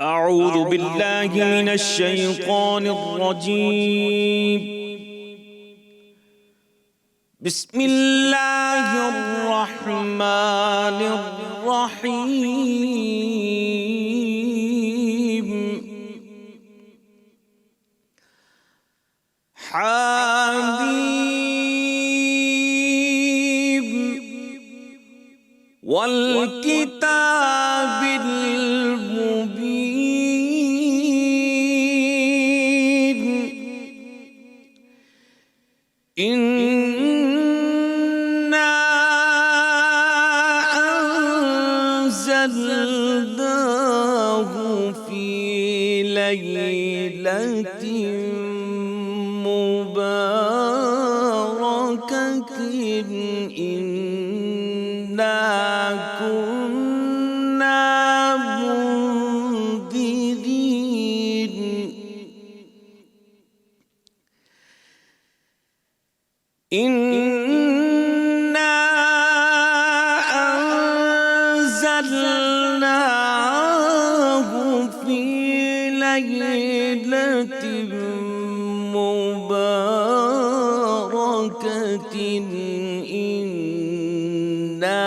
أعوذ بالله من الشيطان الرجيم. بسم الله الرحمن الرحيم. حميم والكتاب المبين. إنا أنزلناه في ليلة مباركة إنا كنا منذرين. إنا أنزلناه في ليلة مباركة إنا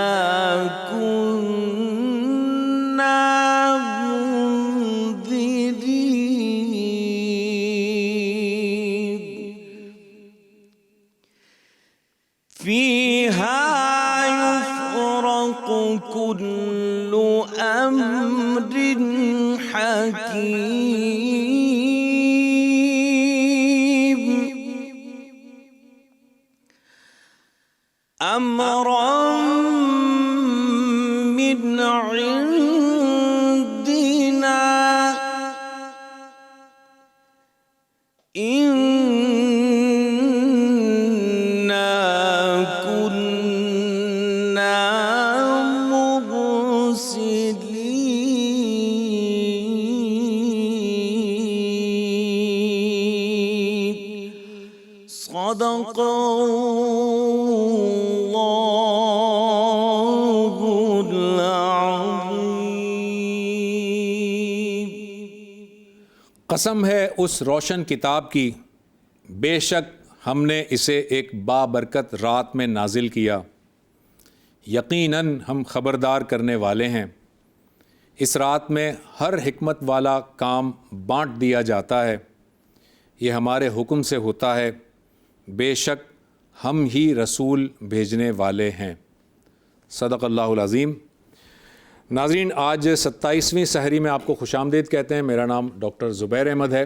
كنا منذرين. فيها يفرق كل أمر حكيم أمرا من عندنا. إنا كنا مرسلين. صدق اللہ العظیم. قسم ہے اس روشن کتاب کی، بے شک ہم نے اسے ایک بابرکت رات میں نازل کیا. یقیناً ہم خبردار کرنے والے ہیں. اس رات میں ہر حکمت والا کام بانٹ دیا جاتا ہے. یہ ہمارے حکم سے ہوتا ہے. بے شک ہم ہی رسول بھیجنے والے ہیں. صدق اللہ العظیم. ناظرین، آج 27ویں سحری میں آپ کو خوش آمدید کہتے ہیں. میرا نام ڈاکٹر زبیر احمد ہے.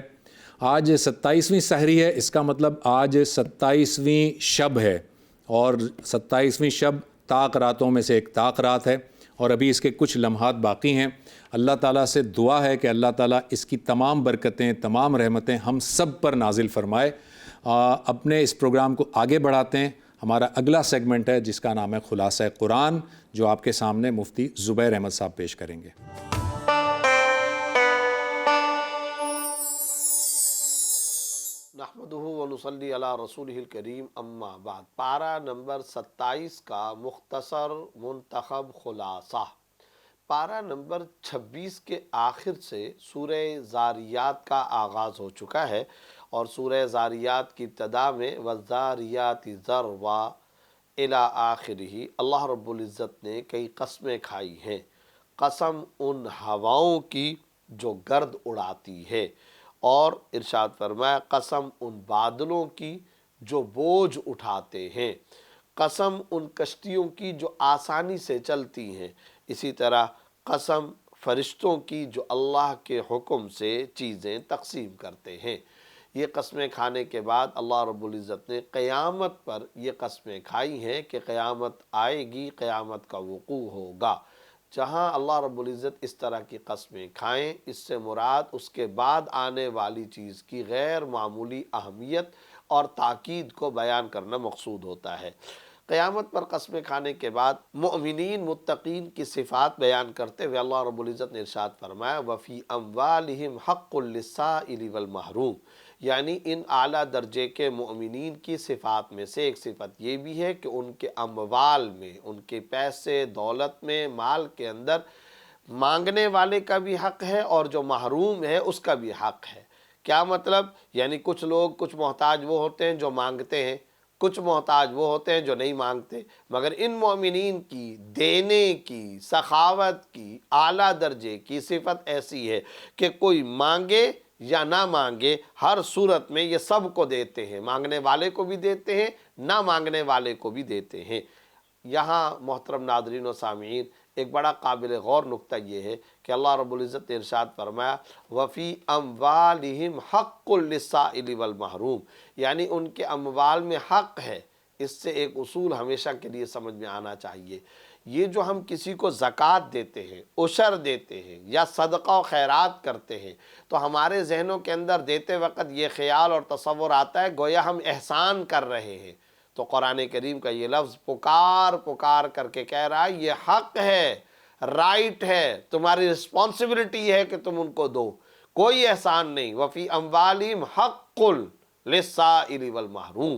آج 27ویں سحری ہے، اس کا مطلب آج 27ویں شب ہے، اور 27ویں شب طاق راتوں میں سے ایک طاق رات ہے، اور ابھی اس کے کچھ لمحات باقی ہیں. اللہ تعالیٰ سے دعا ہے کہ اللہ تعالیٰ اس کی تمام برکتیں، تمام رحمتیں ہم سب پر نازل فرمائے. اپنے اس پروگرام کو آگے بڑھاتے ہیں. ہمارا اگلا سیگمنٹ ہے جس کا نام ہے خلاصہ قرآن، جو آپ کے سامنے مفتی زبیر احمد صاحب پیش کریں گے. نحمدہ ونصلی علی رسولہ الکریم، اما بعد. پارہ نمبر 27 کا مختصر منتخب خلاصہ. پارہ نمبر 26 کے آخر سے سورہ زاریات کا آغاز ہو چکا ہے، اور سورہ زاریات کی ابتدا میں والذاریات ذروا الی آخرہ اللہ رب العزت نے کئی قسمیں کھائی ہیں. قسم ان ہواؤں کی جو گرد اڑاتی ہے، اور ارشاد فرمایا قسم ان بادلوں کی جو بوجھ اٹھاتے ہیں، قسم ان کشتیوں کی جو آسانی سے چلتی ہیں، اسی طرح قسم فرشتوں کی جو اللہ کے حکم سے چیزیں تقسیم کرتے ہیں. یہ قسمیں کھانے کے بعد اللہ رب العزت نے قیامت پر یہ قسمیں کھائی ہیں کہ قیامت آئے گی، قیامت کا وقوع ہوگا. جہاں اللہ رب العزت اس طرح کی قسمیں کھائیں، اس سے مراد اس کے بعد آنے والی چیز کی غیر معمولی اہمیت اور تاکید کو بیان کرنا مقصود ہوتا ہے. قیامت پر قسمیں کھانے کے بعد مؤمنین متقین کی صفات بیان کرتے ہوئے اللہ رب العزت نے ارشاد فرمایا وَفِي أَمْوَالِهِمْ حَقٌّ لِلسَّائِلِ وَالْمَحْرُومِ. یعنی ان اعلیٰ درجے کے مؤمنین کی صفات میں سے ایک صفت یہ بھی ہے کہ ان کے اموال میں، ان کے پیسے دولت میں، مال کے اندر مانگنے والے کا بھی حق ہے اور جو محروم ہے اس کا بھی حق ہے۔ کیا مطلب؟ یعنی کچھ لوگ، کچھ محتاج وہ ہوتے ہیں جو مانگتے ہیں، کچھ محتاج وہ ہوتے ہیں جو نہیں مانگتے، مگر ان مومنین کی دینے کی، سخاوت کی اعلیٰ درجے کی صفت ایسی ہے کہ کوئی مانگے یا نہ مانگے، ہر صورت میں یہ سب کو دیتے ہیں، مانگنے والے کو بھی دیتے ہیں، نہ مانگنے والے کو بھی دیتے ہیں۔ یہاں محترم ناظرین و سامعین ایک بڑا قابل غور نقطہ یہ ہے کہ اللہ رب العزت نے ارشاد فرمایا وَفِي أَمْوَالِهِمْ حَقٌّ لِلسَّائِلِ وَالْمَحْرُومِ، یعنی ان کے اموال میں حق ہے۔ اس سے ایک اصول ہمیشہ کے لیے سمجھ میں آنا چاہیے، یہ جو ہم کسی کو زکوٰۃ دیتے ہیں، عشر دیتے ہیں یا صدقہ و خیرات کرتے ہیں، تو ہمارے ذہنوں کے اندر دیتے وقت یہ خیال اور تصور آتا ہے گویا ہم احسان کر رہے ہیں۔ تو قرآن کریم کا یہ لفظ پکار کر کے کہہ رہا ہے یہ حق ہے، رائٹ ہے، تمہاری رسپانسبلٹی ہے کہ تم ان کو دو، کوئی احسان نہیں۔ وفی اموالہم حق للسائل والمحروم۔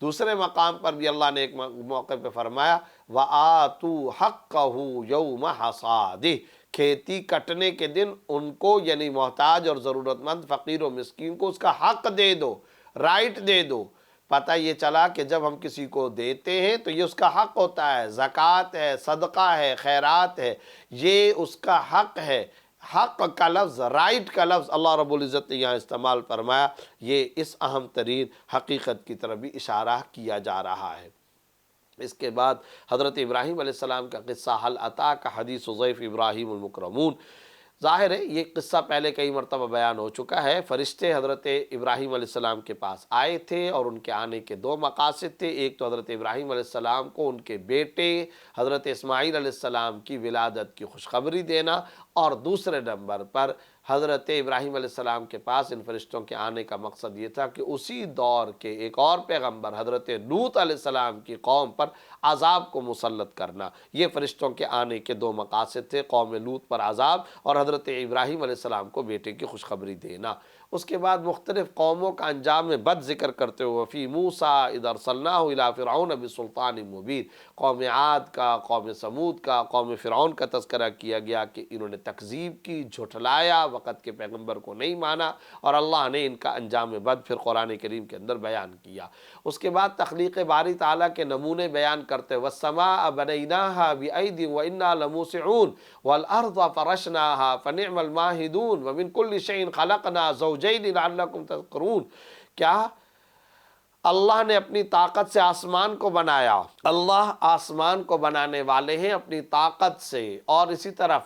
دوسرے مقام پر بھی اللہ نے ایک موقع پہ فرمایا وَآتُوا حَقَّهُ يَوْمَ حَصَادِهِ، کھیتی کٹنے کے دن ان کو، یعنی محتاج اور ضرورت مند فقیر و مسکین کو اس کا حق دے دو، رائٹ دے دو۔ پتہ یہ چلا کہ جب ہم کسی کو دیتے ہیں تو یہ اس کا حق ہوتا ہے، زکوٰۃ ہے، صدقہ ہے، خیرات ہے، یہ اس کا حق ہے۔ حق کا لفظ، رائٹ کا لفظ اللہ رب العزت نے یہاں استعمال فرمایا، یہ اس اہم ترین حقیقت کی طرف بھی اشارہ کیا جا رہا ہے۔ اس کے بعد حضرت ابراہیم علیہ السلام کا قصہ حل عطا کا حدیث ضیف ابراہیم المکرمون، ظاہر ہے یہ قصہ پہلے کئی مرتبہ بیان ہو چکا ہے۔ فرشتے حضرت ابراہیم علیہ السلام کے پاس آئے تھے اور ان کے آنے کے دو مقاصد تھے، ایک تو حضرت ابراہیم علیہ السلام کو ان کے بیٹے حضرت اسماعیل علیہ السلام کی ولادت کی خوشخبری دینا، اور دوسرے نمبر پر حضرت ابراہیم علیہ السلام کے پاس ان فرشتوں کے آنے کا مقصد یہ تھا کہ اسی دور کے ایک اور پیغمبر حضرت لوط علیہ السلام کی قوم پر عذاب کو مسلط کرنا۔ یہ فرشتوں کے آنے کے دو مقاصد تھے، قوم لوط پر عذاب اور حضرت ابراہیم علیہ السلام کو بیٹے کی خوشخبری دینا۔ اس کے بعد مختلف قوموں کا انجام میں بد ذکر کرتے ہوئے وفی موسیٰ اذ ارسلناہ الی فرعون بسلطان مبین، قوم عاد کا، قوم سمود کا، قوم فرعون کا تذکرہ کیا گیا کہ انہوں نے تکذیب کی، جھٹلایا، وقت کے پیغمبر کو نہیں مانا، اور اللہ نے ان کا انجام بد پھر قرآن کریم کے اندر بیان کیا۔ اس کے بعد تخلیق باری تعالیٰ کے نمونے بیان کرتے والسماء بنیناہا بأید وإنا لموسعون والارض فرشناہا فنعم الماہدون ومن کل شیء خلقنا زوجین لعلکم تذکرون۔ کیا اللہ نے اپنی طاقت سے آسمان کو بنایا، اللہ آسمان کو بنانے والے ہیں اپنی طاقت سے، اور اسی طرح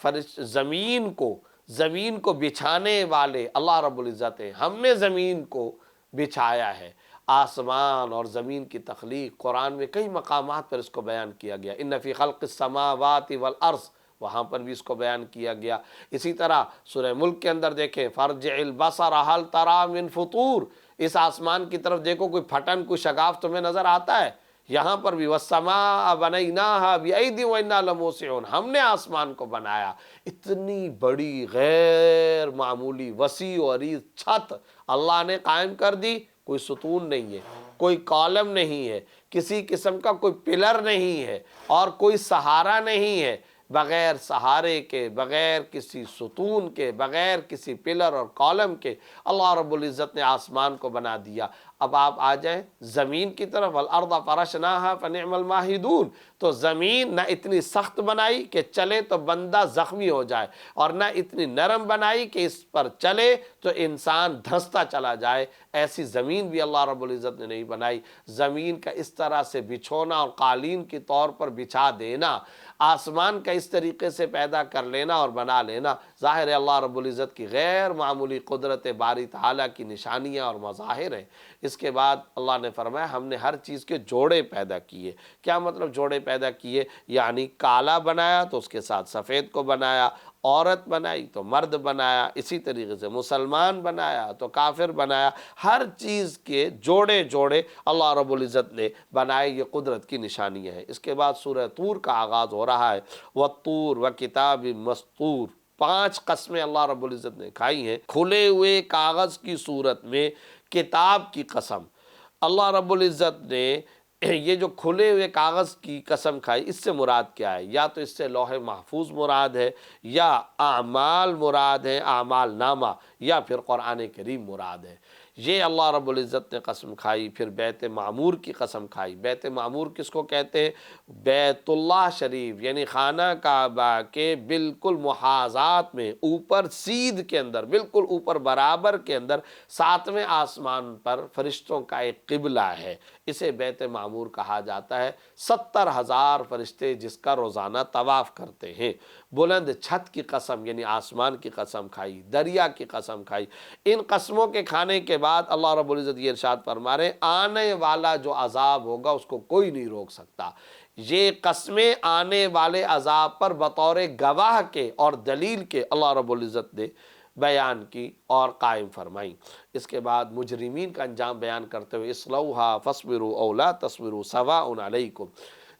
زمین کو بچھانے والے اللہ رب العزت ہیں۔ ہم نے زمین کو بچھایا ہے۔ آسمان اور زمین کی تخلیق قرآن میں کئی مقامات پر اس کو بیان کیا گیا، ان فی خلق السماوات والارض، وہاں پر بھی اس کو بیان کیا گیا۔ اسی طرح سورہ ملک کے اندر دیکھیں فارجع البصر هل تری من فطور، اس آسمان کی طرف دیکھو کوئی پھٹن، کوئی شگاف تمہیں نظر آتا ہے؟ یہاں پر بھی والسماء بنیناہا بأید وإنا لموسعون، ہم نے آسمان کو بنایا۔ اتنی بڑی غیر معمولی وسیع و عریض چھت اللہ نے قائم کر دی، کوئی ستون نہیں ہے، کوئی کالم نہیں ہے، کسی قسم کا کوئی پلر نہیں ہے، اور کوئی سہارا نہیں ہے۔ بغیر سہارے کے، بغیر کسی ستون کے، بغیر کسی پلر اور کالم کے اللہ رب العزت نے آسمان کو بنا دیا۔ اب آپ آ جائیں زمین کی طرف، والارض فرشناہا فنعم الماہدون، تو زمین نہ اتنی سخت بنائی کہ چلے تو بندہ زخمی ہو جائے، اور نہ اتنی نرم بنائی کہ اس پر چلے تو انسان دھنستا چلا جائے، ایسی زمین بھی اللہ رب العزت نے نہیں بنائی۔ زمین کا اس طرح سے بچھونا اور قالین کے طور پر بچھا دینا، آسمان کا اس طریقے سے پیدا کر لینا اور بنا لینا، ظاہر ہے اللہ رب العزت کی غیر معمولی قدرت باری تعالیٰ کی نشانیاں اور مظاہر ہیں۔ اس کے بعد اللہ نے فرمایا ہم نے ہر چیز کے جوڑے پیدا کیے۔ کیا مطلب جوڑے پیدا کیے؟ یعنی کالا بنایا تو اس کے ساتھ سفید کو بنایا، عورت بنائی تو مرد بنایا، اسی طریقے سے مسلمان بنایا تو کافر بنایا، ہر چیز کے جوڑے جوڑے اللہ رب العزت نے بنائے، یہ قدرت کی نشانیاں ہیں۔ اس کے بعد سورہ طور کا آغاز ہو رہا ہے، وَالطُّورِ وَكِتَابٍ مَّسْطُورٍ، 5 قسمیں اللہ رب العزت نے کھائی ہیں، کھلے ہوئے کاغذ کی صورت میں کتاب کی قسم۔ اللہ رب العزت نے یہ جو کھلے ہوئے کاغذ کی قسم کھائی، اس سے مراد کیا ہے؟ یا تو اس سے لوح محفوظ مراد ہے، یا اعمال مراد ہے، اعمال نامہ، یا پھر قرآن کریم مراد ہے۔ یہ اللہ رب العزت نے قسم کھائی۔ پھر بیت معمور کی قسم کھائی۔ بیت معمور کس کو کہتے ہیں؟ بیت اللہ شریف، یعنی خانہ کعبہ کے بالکل محاذات میں، اوپر سیدھ کے اندر، بالکل اوپر برابر کے اندر، ساتویں آسمان پر فرشتوں کا ایک قبلہ ہے، اسے بیت معمور کہا جاتا ہے۔ 70,000 فرشتے جس کا روزانہ طواف کرتے ہیں۔ بلند چھت کی قسم یعنی آسمان کی قسم کھائی، دریا کی قسم کھائی۔ ان قسموں کے کھانے کے بعد اللہ رب العزت یہ ارشاد فرما رہے ہیں، آنے والا جو عذاب ہوگا اس کو کوئی نہیں روک سکتا۔ یہ قسمیں آنے والے عذاب پر بطور گواہ کے اور دلیل کے اللہ رب العزت نے بیان کی اور قائم فرمائی۔ اس کے بعد مجرمین کا انجام بیان کرتے ہوئے اصلوہا فاصبروا او لا تصبروا سواء علیکم،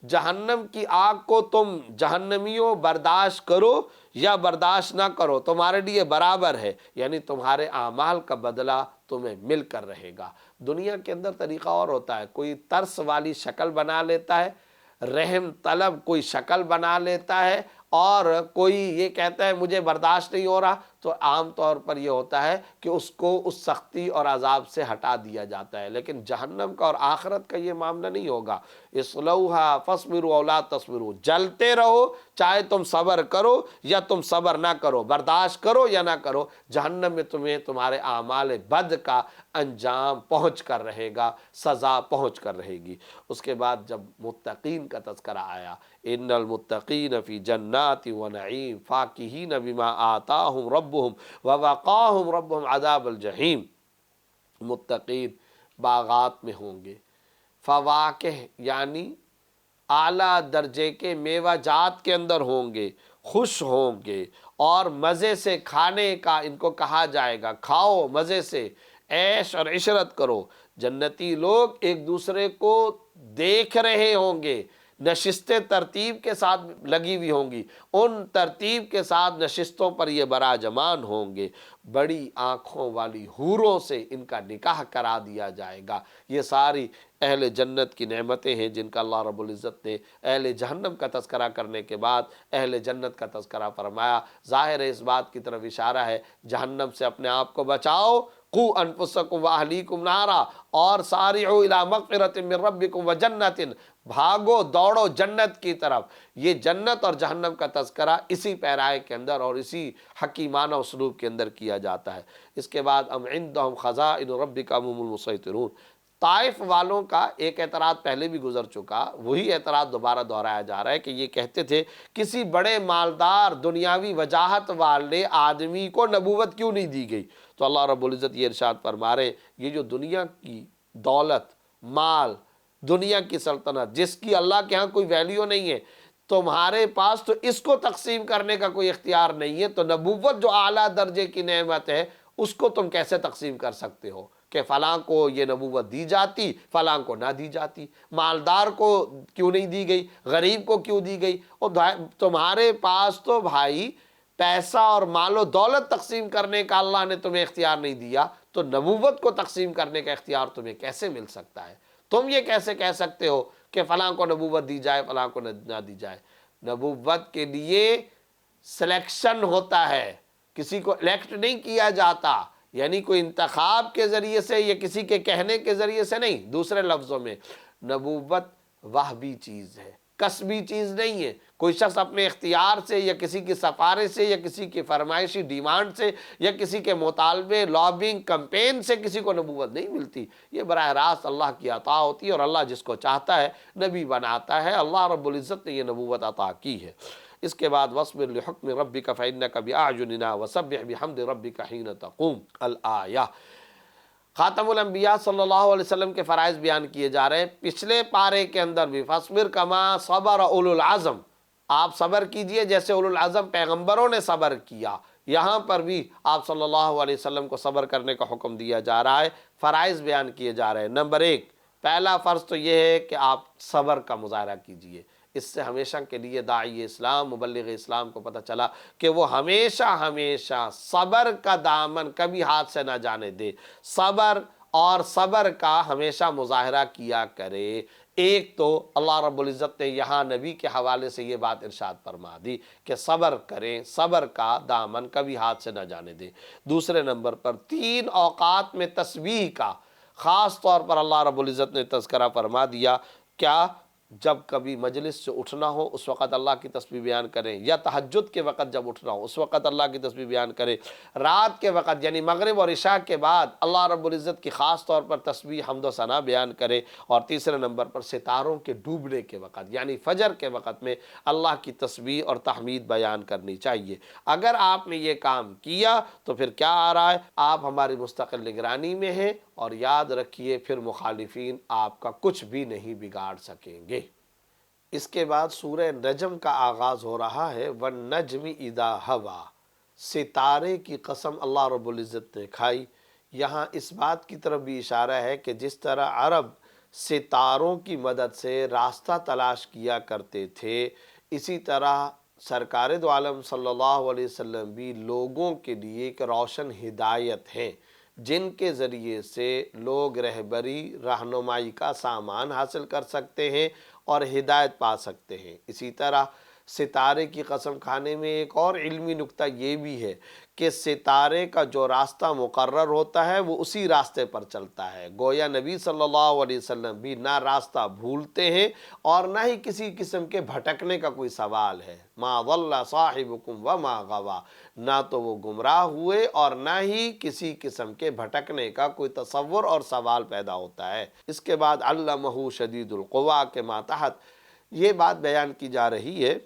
جہنم کی آگ کو تم جہنمیوں برداشت کرو یا برداشت نہ کرو، تمہارے لیے برابر ہے، یعنی تمہارے اعمال کا بدلہ تمہیں مل کر رہے گا۔ دنیا کے اندر طریقہ اور ہوتا ہے، کوئی ترس والی شکل بنا لیتا ہے، رحم طلب کوئی شکل بنا لیتا ہے، اور کوئی یہ کہتا ہے مجھے برداشت نہیں ہو رہا، تو عام طور پر یہ ہوتا ہے کہ اس کو اس سختی اور عذاب سے ہٹا دیا جاتا ہے۔ لیکن جہنم کا اور آخرت کا یہ معاملہ نہیں ہوگا۔ اصلوہا فاصبروا او لا تصبروا، جلتے رہو چاہے تم صبر کرو یا تم صبر نہ کرو، برداشت کرو یا نہ کرو، جہنم میں تمہیں تمہارے اعمال بد کا انجام پہنچ کر رہے گا، سزا پہنچ کر رہے گی۔ اس کے بعد جب متقین کا تذکرہ آیا، ان المتقین فی جنات و نعیم فاکہین بما آتاہم ربہم ووقاہم ربہم عذاب الجحیم، متقین باغات میں ہوں گے، فواکہ یعنی اعلیٰ درجے کے میوہ جات کے اندر ہوں گے، خوش ہوں گے، اور مزے سے کھانے کا ان کو کہا جائے گا، کھاؤ مزے سے، عیش اور عشرت کرو۔ جنتی لوگ ایک دوسرے کو دیکھ رہے ہوں گے، نشستیں ترتیب کے ساتھ لگی ہوئی ہوں گی، ان ترتیب کے ساتھ نشستوں پر یہ براجمان ہوں گے، بڑی آنکھوں والی حوروں سے ان کا نکاح کرا دیا جائے گا۔ یہ ساری اہل جنت کی نعمتیں ہیں جن کا اللہ رب العزت نے اہل جہنم کا تذکرہ کرنے کے بعد اہل جنت کا تذکرہ فرمایا۔ ظاہر ہے اس بات کی طرف اشارہ ہے، جہنم سے اپنے آپ کو بچاؤ، قوا انفسکم واہلیکم نارا، اور سارعوا الی مغفرۃ من ربکم وجنۃ، بھاگو دوڑو جنت کی طرف۔ یہ جنت اور جہنم کا تذکرہ اسی پیرائے کے اندر اور اسی حکیمانہ اسلوب کے اندر کیا جاتا ہے۔ اس کے بعد ام عندہم خزائن ربک ام هم المسیطرون، طائف والوں کا ایک اعتراض پہلے بھی گزر چکا، وہی اعتراض دوبارہ دہرایا جا رہا ہے کہ یہ کہتے تھے کسی بڑے مالدار دنیاوی وجاہت والے آدمی کو نبوت کیوں نہیں دی گئی؟ تو اللہ رب العزت یہ ارشاد فرما رہے ہیں، یہ جو دنیا کی دولت، مال، دنیا کی سلطنت جس کی اللہ کے ہاں کوئی ویلیو نہیں ہے، تمہارے پاس تو اس کو تقسیم کرنے کا کوئی اختیار نہیں ہے، تو نبوت جو اعلیٰ درجے کی نعمت ہے اس کو تم کیسے تقسیم کر سکتے ہو کہ فلاں کو یہ نبوت دی جاتی فلاں کو نہ دی جاتی، مالدار کو کیوں نہیں دی گئی، غریب کو کیوں دی گئی؟ اور تمہارے پاس تو بھائی پیسہ اور مال و دولت تقسیم کرنے کا اللہ نے تمہیں اختیار نہیں دیا، تو نبوت کو تقسیم کرنے کا اختیار تمہیں کیسے مل سکتا ہے؟ تم یہ کیسے کہہ سکتے ہو کہ فلاں کو نبوت دی جائے فلاں کو نہ دی جائے؟ نبوت کے لیے سلیکشن ہوتا ہے، کسی کو الیکٹ نہیں کیا جاتا، یعنی کوئی انتخاب کے ذریعے سے یا کسی کے کہنے کے ذریعے سے نہیں۔ دوسرے لفظوں میں نبوت وہبی چیز ہے، کسبی چیز نہیں ہے۔ کوئی شخص اپنے اختیار سے یا کسی کی سفارش سے یا کسی کی فرمائشی ڈیمانڈ سے یا کسی کے مطالبے، لابنگ، کمپین سے کسی کو نبوت نہیں ملتی۔ یہ براہ راست اللہ کی عطا ہوتی ہے، اور اللہ جس کو چاہتا ہے نبی بناتا ہے۔ اللہ رب العزت نے یہ نبوت عطا کی ہے۔ اس کے بعد وَاصْبِرْ لِحُکْمِ رَبِّكَ فَإِنَّكَ بِأَعْيُنِنَا وَسَبِّحْ بِحَمْدِ رَبِّكَ حِینَ تَقُومُ الآیہ۔ خاتم الانبیاء صلی اللہ علیہ وسلم کے فرائض بیان کیے جا رہے ہیں۔ پچھلے پارے کے اندر بھی فَاصْبِرْ كَمَا صَبَرَ أُولُو الْعَزْمِ، آپ صبر کیجئے جیسے اولو العزم پیغمبروں نے صبر کیا۔ یہاں پر بھی آپ صلی اللہ علیہ وسلم کو صبر کرنے کا حکم دیا جا رہا ہے، فرائض بیان کیے جا رہے ہیں۔ نمبر 1، پہلا فرض تو یہ ہے کہ آپ صبر کا مظاہرہ کیجئے۔ اس سے ہمیشہ کے لیے داعی اسلام، مبلغ اسلام کو پتہ چلا کہ وہ ہمیشہ صبر کا دامن کبھی ہاتھ سے نہ جانے دے۔ صبر اور صبر کا ہمیشہ مظاہرہ کیا کرے۔ ایک تو اللہ رب العزت نے یہاں نبی کے حوالے سے یہ بات ارشاد فرما دی کہ صبر کریں، صبر کا دامن کبھی ہاتھ سے نہ جانے دیں۔ دوسرے نمبر پر 3 اوقات میں تسبیح کا خاص طور پر اللہ رب العزت نے تذکرہ فرما دیا۔ کیا؟ جب کبھی مجلس سے اٹھنا ہو اس وقت اللہ کی تسبیح بیان کریں، یا تہجد کے وقت جب اٹھنا ہو اس وقت اللہ کی تسبیح بیان کریں، رات کے وقت یعنی مغرب اور عشاء کے بعد اللہ رب العزت کی خاص طور پر تسبیح حمد و ثنا بیان کرے۔ اور تیسرے نمبر پر ستاروں کے ڈوبنے کے وقت یعنی فجر کے وقت میں اللہ کی تسبیح اور تحمید بیان کرنی چاہیے۔ اگر آپ نے یہ کام کیا تو پھر کیا آ رہا ہے؟ آپ ہماری مستقل نگرانی میں ہیں، اور یاد رکھیے پھر مخالفین آپ کا کچھ بھی نہیں بگاڑ سکیں گے۔ اس کے بعد سورہ نجم کا آغاز ہو رہا ہے، وَالنَّجْمِ إِذَا هَوَىٰ، ستارے کی قسم اللہ رب العزت نے کھائی۔ یہاں اس بات کی طرف بھی اشارہ ہے کہ جس طرح عرب ستاروں کی مدد سے راستہ تلاش کیا کرتے تھے، اسی طرح سرکار دو عالم صلی اللہ علیہ وسلم بھی لوگوں کے لیے ایک روشن ہدایت ہیں، جن کے ذریعے سے لوگ رہبری رہنمائی کا سامان حاصل کر سکتے ہیں اور ہدایت پا سکتے ہیں۔ اسی طرح ستارے کی قسم کھانے میں ایک اور علمی نکتہ یہ بھی ہے کہ ستارے کا جو راستہ مقرر ہوتا ہے وہ اسی راستے پر چلتا ہے، گویا نبی صلی اللہ علیہ وسلم بھی نہ راستہ بھولتے ہیں اور نہ ہی کسی قسم کے بھٹکنے کا کوئی سوال ہے۔ ما ضل صاحبکم وما غوا، نہ تو وہ گمراہ ہوئے اور نہ ہی کسی قسم کے بھٹکنے کا کوئی تصور اور سوال پیدا ہوتا ہے۔ اس کے بعد علمہ شدید القوا کے ماتحت یہ بات بیان کی جا رہی ہے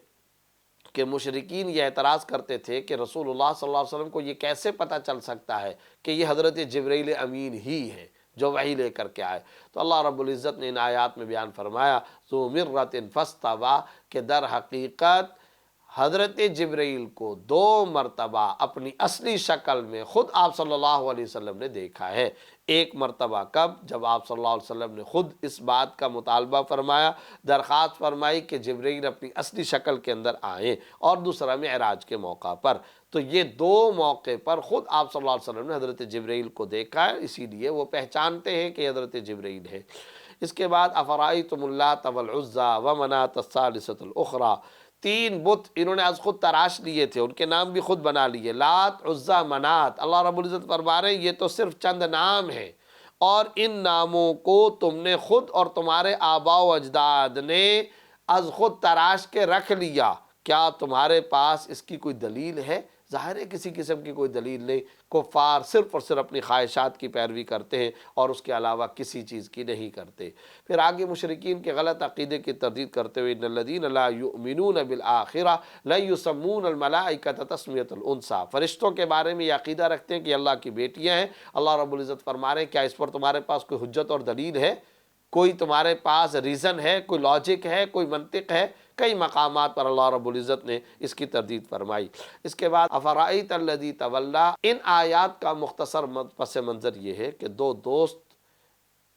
کہ مشرکین یہ اعتراض کرتے تھے کہ رسول اللہ صلی اللہ علیہ وسلم کو یہ کیسے پتہ چل سکتا ہے کہ یہ حضرت جبرائیل امین ہی ہے جو وحی لے کر کے آئے۔ تو اللہ رب العزت نے ان آیات میں بیان فرمایا ذو مرۃ فاستویٰ، کہ در حقیقت حضرت جبرائیل کو 2 مرتبہ اپنی اصلی شکل میں خود آپ صلی اللہ علیہ وسلم نے دیکھا ہے۔ ایک مرتبہ کب؟ جب آپ صلی اللہ علیہ وسلم نے خود اس بات کا مطالبہ فرمایا، درخواست فرمائی کہ جبرائیل اپنی اصلی شکل کے اندر آئیں، اور دوسرا معراج کے موقع پر۔ تو یہ 2 موقع پر خود آپ صلی اللہ علیہ وسلم نے حضرت جبرائیل کو دیکھا ہے، اسی لیے وہ پہچانتے ہیں کہ حضرت جبرائیل ہے۔ اس کے بعد افرأیتم اللات والعزیٰ ومناة الثالثة الأخریٰ، 3 بت انہوں نے از خود تراش لیے تھے، ان کے نام بھی خود بنا لیے، لات، عزیٰ، منات۔ اللہ رب العزت فرما رہے ہیں یہ تو صرف چند نام ہیں، اور ان ناموں کو تم نے خود اور تمہارے آباء و اجداد نے از خود تراش کے رکھ لیا، کیا تمہارے پاس اس کی کوئی دلیل ہے؟ ظاہر ہے کسی قسم کی کوئی دلیل نہیں۔ کفار صرف اور صرف اپنی خواہشات کی پیروی کرتے ہیں اور اس کے علاوہ کسی چیز کی نہیں کرتے۔ پھر آگے مشرکین کے غلط عقیدے کی تردید کرتے ہوئے ان الذین لا یؤمنون بالآخرہ لا یسمون الملائکۃ تسمیۃ الانثیٰ، فرشتوں کے بارے میں یہ عقیدہ رکھتے ہیں کہ یہ اللہ کی بیٹیاں ہیں۔ اللہ رب العزت فرما رہے ہیں کیا اس پر تمہارے پاس کوئی حجت اور دلیل ہے؟ کوئی تمہارے پاس ریزن ہے، کوئی لاجک ہے، کوئی منطق ہے؟ کئی مقامات پر اللہ رب العزت نے اس کی تردید فرمائی۔ اس کے بعد افرأیت الذی تولیٰ، ان آیات کا مختصر پس منظر یہ ہے کہ 2 دوست،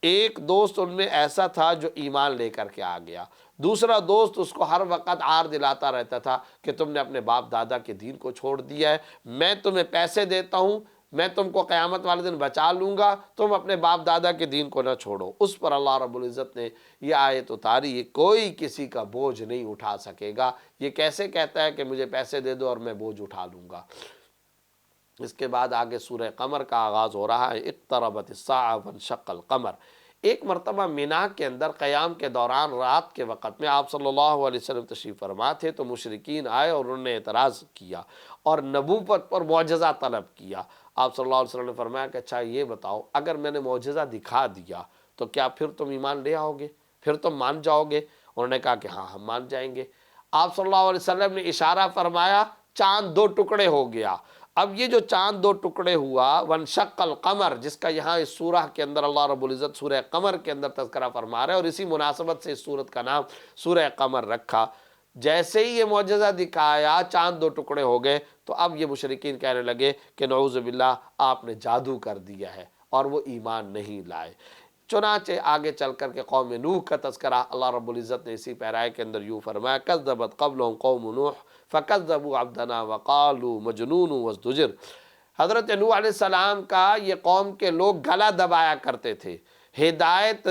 ایک دوست ان میں ایسا تھا جو ایمان لے کر کے آ گیا، دوسرا دوست اس کو ہر وقت عار دلاتا رہتا تھا کہ تم نے اپنے باپ دادا کے دین کو چھوڑ دیا ہے، میں تمہیں پیسے دیتا ہوں، میں تم کو قیامت والے دن بچا لوں گا، تم اپنے باپ دادا کے دین کو نہ چھوڑو۔ اس پر اللہ رب العزت نے یہ آیت اتاری، کوئی کسی کا بوجھ نہیں اٹھا سکے گا۔ یہ کیسے کہتا ہے کہ مجھے پیسے دے دو اور میں بوجھ اٹھا لوں گا؟ اس کے بعد آگے سورہ قمر کا آغاز ہو رہا ہے، اقتربت الساعہ وانشق القمر۔ ایک مرتبہ مینا کے اندر قیام کے دوران رات کے وقت میں آپ صلی اللہ علیہ وسلم تشریف فرما تھے، تو مشرکین آئے اور انہوں نے اعتراض کیا اور نبوت پر معجزہ طلب کیا۔ آپ صلی اللہ علیہ وسلم نے فرمایا کہ اچھا یہ بتاؤ، اگر میں نے معجزہ دکھا دیا تو کیا پھر تم ایمان لے آؤ گے، پھر تم مان جاؤ گے؟ انہوں نے کہا کہ ہاں ہم مان جائیں گے۔ آپ صلی اللہ علیہ وسلم نے اشارہ فرمایا، چاند 2 ٹکڑے ہو گیا۔ اب یہ جو چاند 2 ٹکڑے ہوا، وانشق القمر، جس کا یہاں اس سورہ کے اندر اللہ رب العزت سورہ قمر کے اندر تذکرہ فرما رہے ہیں، اور اسی مناسبت سے اس سورت کا نام سورہ قمر رکھا۔ جیسے ہی یہ معجزہ دکھایا، چاند 2 ٹکڑے ہو گئے، تو اب یہ مشرکین کہنے لگے کہ نعوذ باللہ آپ نے جادو کر دیا ہے، اور وہ ایمان نہیں لائے۔ چنانچہ آگے چل کر کے قوم نوح کا تذکرہ اللہ رب العزت نے اسی پیرائے کے اندر یوں فرمایا، کذبت قبلہم قوم نوح فکذبوا عبدنا وقالوا مجنون وازدجر۔ حضرت نوح علیہ السلام کا یہ قوم کے لوگ گلا دبایا کرتے تھے، ہدایت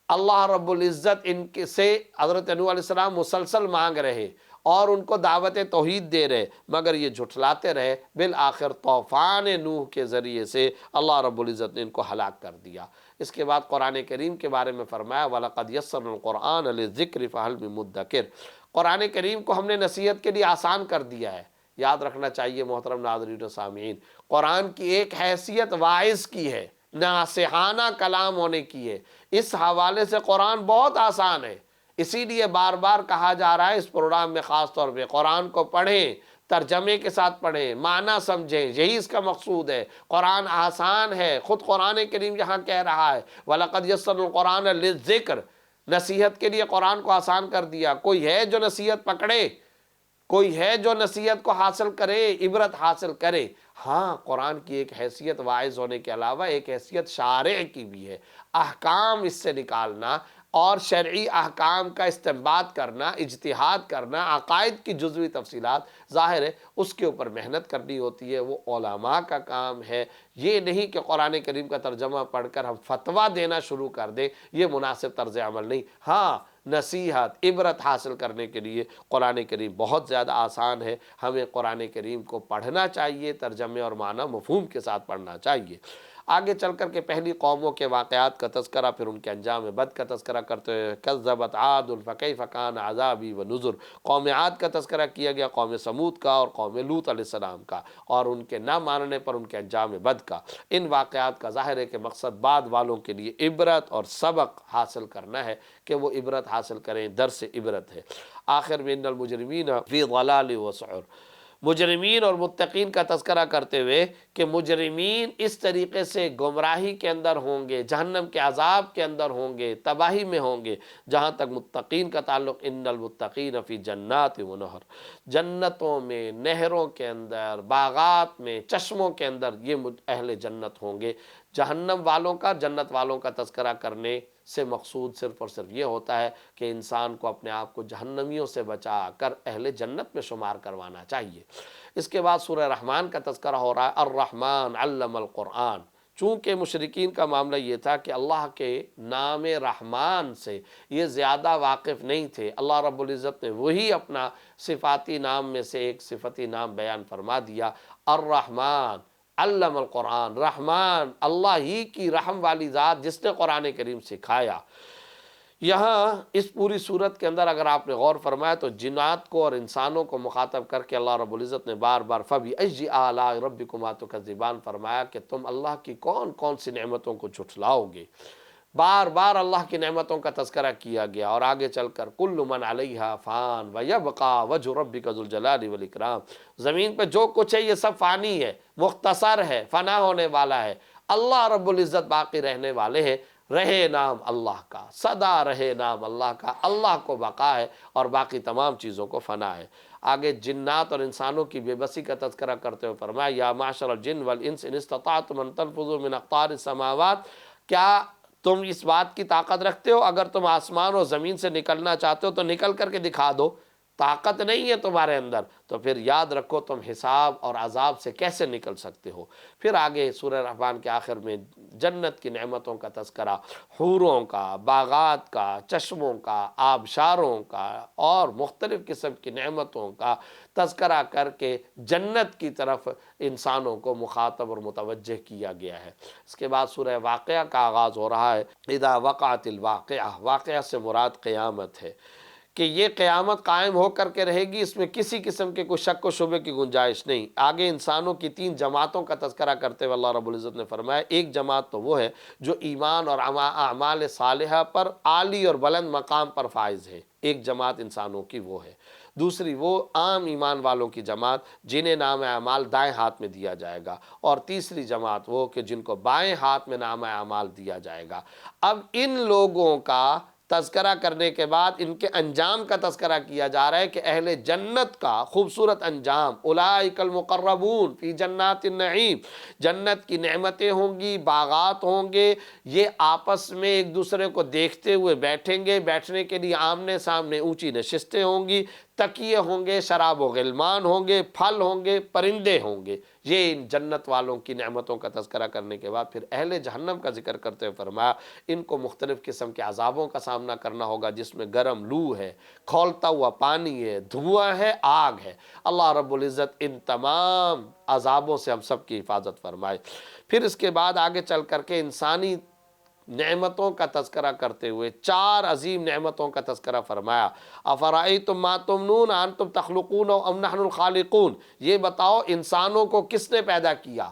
اللہ رب العزت ان کے سے حضرت نوح علیہ السلام مسلسل مانگ رہے اور ان کو دعوت توحید دے رہے، مگر یہ جھٹلاتے رہے، بالآخر طوفان نوح کے ذریعے سے اللہ رب العزت نے ان کو ہلاک کر دیا۔ اس کے بعد قرآن کریم کے بارے میں فرمایا وَلَقَدْ يَسَّرْنَا الْقُرْآنَ لِلذِّكْرِ فَهَلْ مِن مُدَّكِرٍ، قرآن کریم کو ہم نے نصیحت کے لیے آسان کر دیا ہے۔ یاد رکھنا چاہیے محترم ناظرین و سامعین، قرآن کی ایک حیثیت واعظ کی ہے، ناصحانہ کلام ہونے کی ہے، اس حوالے سے قرآن بہت آسان ہے۔ اسی لیے بار بار کہا جا رہا ہے اس پروگرام میں خاص طور پہ قرآن کو پڑھیں، ترجمے کے ساتھ پڑھیں، معنی سمجھیں، یہی اس کا مقصود ہے۔ قرآن آسان ہے، خود قرآن کریم یہاں کہہ رہا ہے وَلَقَدْ يَسَّرْنَا الْقُرْآنَ لِلذِّكْرِ، نصیحت کے لیے قرآن کو آسان کر دیا۔ کوئی ہے جو نصیحت پکڑے، کوئی ہے جو نصیحت کو حاصل کرے، عبرت حاصل کرے؟ ہاں، قرآن کی ایک حیثیت واعظ ہونے کے علاوہ ایک حیثیت شارع کی بھی ہے، احکام اس سے نکالنا اور شرعی احکام کا استنباط کرنا، اجتہاد کرنا، عقائد کی جزوی تفصیلات، ظاہر ہے اس کے اوپر محنت کرنی ہوتی ہے، وہ علماء کا کام ہے۔ یہ نہیں کہ قرآن کریم کا ترجمہ پڑھ کر ہم فتویٰ دینا شروع کر دیں، یہ مناسب طرز عمل نہیں۔ ہاں، نصیحت، عبرت حاصل کرنے کے لیے قرآن کریم بہت زیادہ آسان ہے، ہمیں قرآن کریم کو پڑھنا چاہیے، ترجمے اور معنی مفہوم کے ساتھ پڑھنا چاہیے۔ آگے چل کر کے پہلی قوموں کے واقعات کا تذکرہ، پھر ان کے انجام بد کا تذکرہ کرتے ہوئے کذبت عاد فکیف کان عذابی و نذر، قوم عاد کا تذکرہ کیا گیا، قوم سمود کا اور قوم لوط علیہ السلام کا، اور ان کے نہ ماننے پر ان کے انجام بد کا۔ ان واقعات کا ظاہر ہے کہ مقصد بعد والوں کے لیے عبرت اور سبق حاصل کرنا ہے کہ وہ عبرت حاصل کریں، درس عبرت ہے۔ آخر میں ان المجرمین فی ضلال و سعر، مجرمین اور متقین کا تذکرہ کرتے ہوئے کہ مجرمین اس طریقے سے گمراہی کے اندر ہوں گے، جہنم کے عذاب کے اندر ہوں گے، تباہی میں ہوں گے۔ جہاں تک متقین کا تعلق، ان المتقین فی جنات و نہر، جنتوں میں، نہروں کے اندر، باغات میں، چشموں کے اندر یہ اہل جنت ہوں گے۔ جہنم والوں کا، جنت والوں کا تذکرہ کرنے سے مقصود صرف اور صرف یہ ہوتا ہے کہ انسان کو اپنے آپ کو جہنمیوں سے بچا کر اہل جنت میں شمار کروانا چاہیے۔ اس کے بعد سورہ رحمان کا تذکرہ ہو رہا ہے، الرحمن علم القرآن۔ چونکہ مشرکین کا معاملہ یہ تھا کہ اللہ کے نام رحمان سے یہ زیادہ واقف نہیں تھے، اللہ رب العزت نے وہی اپنا صفاتی نام میں سے ایک صفتی نام بیان فرما دیا، الرحمن علم القرآن۔ رحمان اللہ ہی کی رحم والی ذات جس نے قرآن کریم سکھایا۔ یہاں اس پوری صورت کے اندر اگر آپ نے غور فرمایا تو جنات کو اور انسانوں کو مخاطب کر کے اللہ رب العزت نے بار بار فَبِأَيِّ آلَاءِ رَبِّكُمَا تُكَذِّبَانِ فرمایا کہ تم اللہ کی کون کون سی نعمتوں کو جھٹلاؤ گے۔ بار بار اللہ کی نعمتوں کا تذکرہ کیا گیا، اور آگے چل کر کُلُّ مَنْ عَلَيْهَا فان وَيَبْقَى وَجْهُ رَبِّكَ ذُو الجلال والإکرام، زمین پہ جو کچھ ہے یہ سب فانی ہے، مختصر ہے، فنا ہونے والا ہے۔ اللہ رب العزت باقی رہنے والے ہیں، رہے نام اللہ کا، سدا رہے نام اللہ کا، اللہ کو بقا ہے اور باقی تمام چیزوں کو فنا ہے۔ آگے جنات اور انسانوں کی بے بسی کا تذکرہ کرتے ہوئے فرمایا یا معشر الجن والانس ان استطعتم ان تنفذوا من اقطار السماوات، کیا تم اس بات کی طاقت رکھتے ہو اگر تم آسمان اور زمین سے نکلنا چاہتے ہو تو نکل کر کے دکھا دو؟ طاقت نہیں ہے تمہارے اندر تو پھر یاد رکھو تم حساب اور عذاب سے کیسے نکل سکتے ہو۔ پھر آگے سورہ رحمان کے آخر میں جنت کی نعمتوں کا تذکرہ، حوروں کا، باغات کا، چشموں کا، آبشاروں کا اور مختلف قسم کی نعمتوں کا تذکرہ کر کے جنت کی طرف انسانوں کو مخاطب اور متوجہ کیا گیا ہے۔ اس کے بعد سورہ واقعہ کا آغاز ہو رہا ہے، اذا وقعت الواقعہ، واقعہ سے مراد قیامت ہے کہ یہ قیامت قائم ہو کر کے رہے گی، اس میں کسی قسم کے کوئی شک و شبے کی گنجائش نہیں۔ آگے انسانوں کی 3 جماعتوں کا تذکرہ کرتے ہوئے اللہ رب العزت نے فرمایا ایک جماعت تو وہ ہے جو ایمان اور اعمال صالحہ پر عالی اور بلند مقام پر فائز ہے، ایک جماعت انسانوں کی وہ ہے۔ دوسری وہ عام ایمان والوں کی جماعت جنہیں نام اعمال دائیں ہاتھ میں دیا جائے گا، اور تیسری جماعت وہ کہ جن کو بائیں ہاتھ میں نام اعمال دیا جائے گا۔ اب ان لوگوں کا تذکرہ کرنے کے بعد ان کے انجام کا تذکرہ کیا جا رہا ہے کہ اہل جنت کا خوبصورت انجام، اولئک المقربون فی جنات النعیم، جنت کی نعمتیں ہوں گی، باغات ہوں گے، یہ آپس میں ایک دوسرے کو دیکھتے ہوئے بیٹھیں گے، بیٹھنے کے لیے آمنے سامنے اونچی نشستیں ہوں گی، تکیے ہوں گے، شراب و غلمان ہوں گے، پھل ہوں گے، پرندے ہوں گے۔ یہ ان جنت والوں کی نعمتوں کا تذکرہ کرنے کے بعد پھر اہل جہنم کا ذکر کرتے ہوئے فرمایا ان کو مختلف قسم کے عذابوں کا سامنا کرنا ہوگا، جس میں گرم لو ہے، کھولتا ہوا پانی ہے، دھواں ہے، آگ ہے۔ اللہ رب العزت ان تمام عذابوں سے ہم سب کی حفاظت فرمائے۔ پھر اس کے بعد آگے چل کر کے انسانی نعمتوں کا تذکرہ کرتے ہوئے 4 عظیم نعمتوں کا تذکرہ فرمایا۔ افرأیتم ما تمنون انتم تخلقون ام نحن الخالقون، یہ بتاؤ انسانوں کو کس نے پیدا کیا؟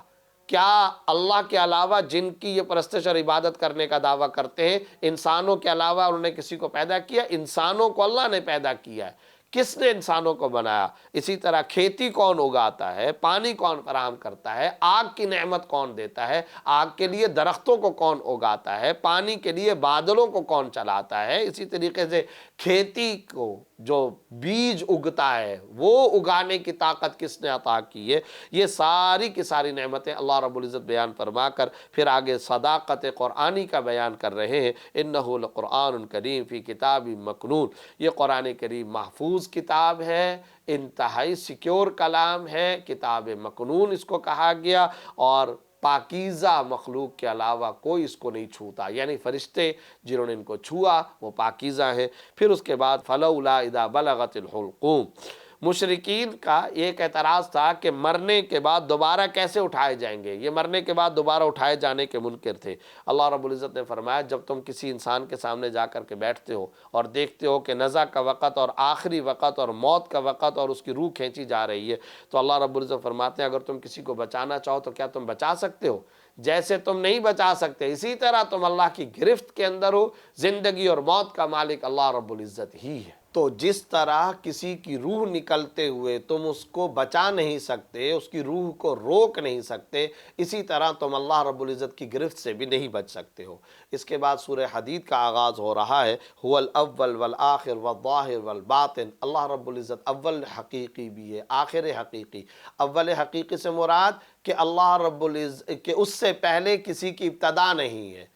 کیا اللہ کے علاوہ جن کی یہ پرستش اور عبادت کرنے کا دعویٰ کرتے ہیں، انسانوں کے علاوہ انہوں نے کسی کو پیدا کیا؟ انسانوں کو اللہ نے پیدا کیا ہے۔ کس نے انسانوں کو بنایا؟ اسی طرح کھیتی کون اگاتا ہے، پانی کون فراہم کرتا ہے، آگ کی نعمت کون دیتا ہے، آگ کے لیے درختوں کو کون اگاتا ہے، پانی کے لیے بادلوں کو کون چلاتا ہے، اسی طریقے سے کھیتی کو جو بیج اگتا ہے وہ اگانے کی طاقت کس نے عطا کی ہے۔ یہ ساری کی ساری نعمتیں اللہ رب العزت بیان فرما کر پھر آگے صداقت قرآنی کا بیان کر رہے ہیں۔ انہ لقرآن کریم فی کتاب مکنون، یہ قرآن کریم محفوظ کتاب ہے، انتہائی سیکیور کلام ہے، کتاب مکنون اس کو کہا گیا، اور پاکیزہ مخلوق کے علاوہ کوئی اس کو نہیں چھوتا، یعنی فرشتے جنہوں نے ان کو چھوا وہ پاکیزہ ہیں۔ پھر اس کے بعد فلولا اذا بلغت الحلقوم، مشرکین کا ایک اعتراض تھا کہ مرنے کے بعد دوبارہ کیسے اٹھائے جائیں گے، یہ مرنے کے بعد دوبارہ اٹھائے جانے کے منکر تھے۔ اللہ رب العزت نے فرمایا جب تم کسی انسان کے سامنے جا کر کے بیٹھتے ہو اور دیکھتے ہو کہ نزع کا وقت اور آخری وقت اور موت کا وقت اور اس کی روح کھینچی جا رہی ہے، تو اللہ رب العزت فرماتے ہیں اگر تم کسی کو بچانا چاہو تو کیا تم بچا سکتے ہو؟ جیسے تم نہیں بچا سکتے اسی طرح تم اللہ کی گرفت کے اندر ہو۔ زندگی اور موت کا مالک اللہ رب العزت ہی ہے۔ تو جس طرح کسی کی روح نکلتے ہوئے تم اس کو بچا نہیں سکتے، اس کی روح کو روک نہیں سکتے، اسی طرح تم اللہ رب العزت کی گرفت سے بھی نہیں بچ سکتے ہو۔ اس کے بعد سورہ حدید کا آغاز ہو رہا ہے، هو الاول والآخر والظاہر والباطن۔ اللہ رب العزت اول حقیقی بھی ہے، آخر حقیقی۔ اول حقیقی سے مراد کہ اللہ رب العزت کہ اس سے پہلے کسی کی ابتدا نہیں ہے،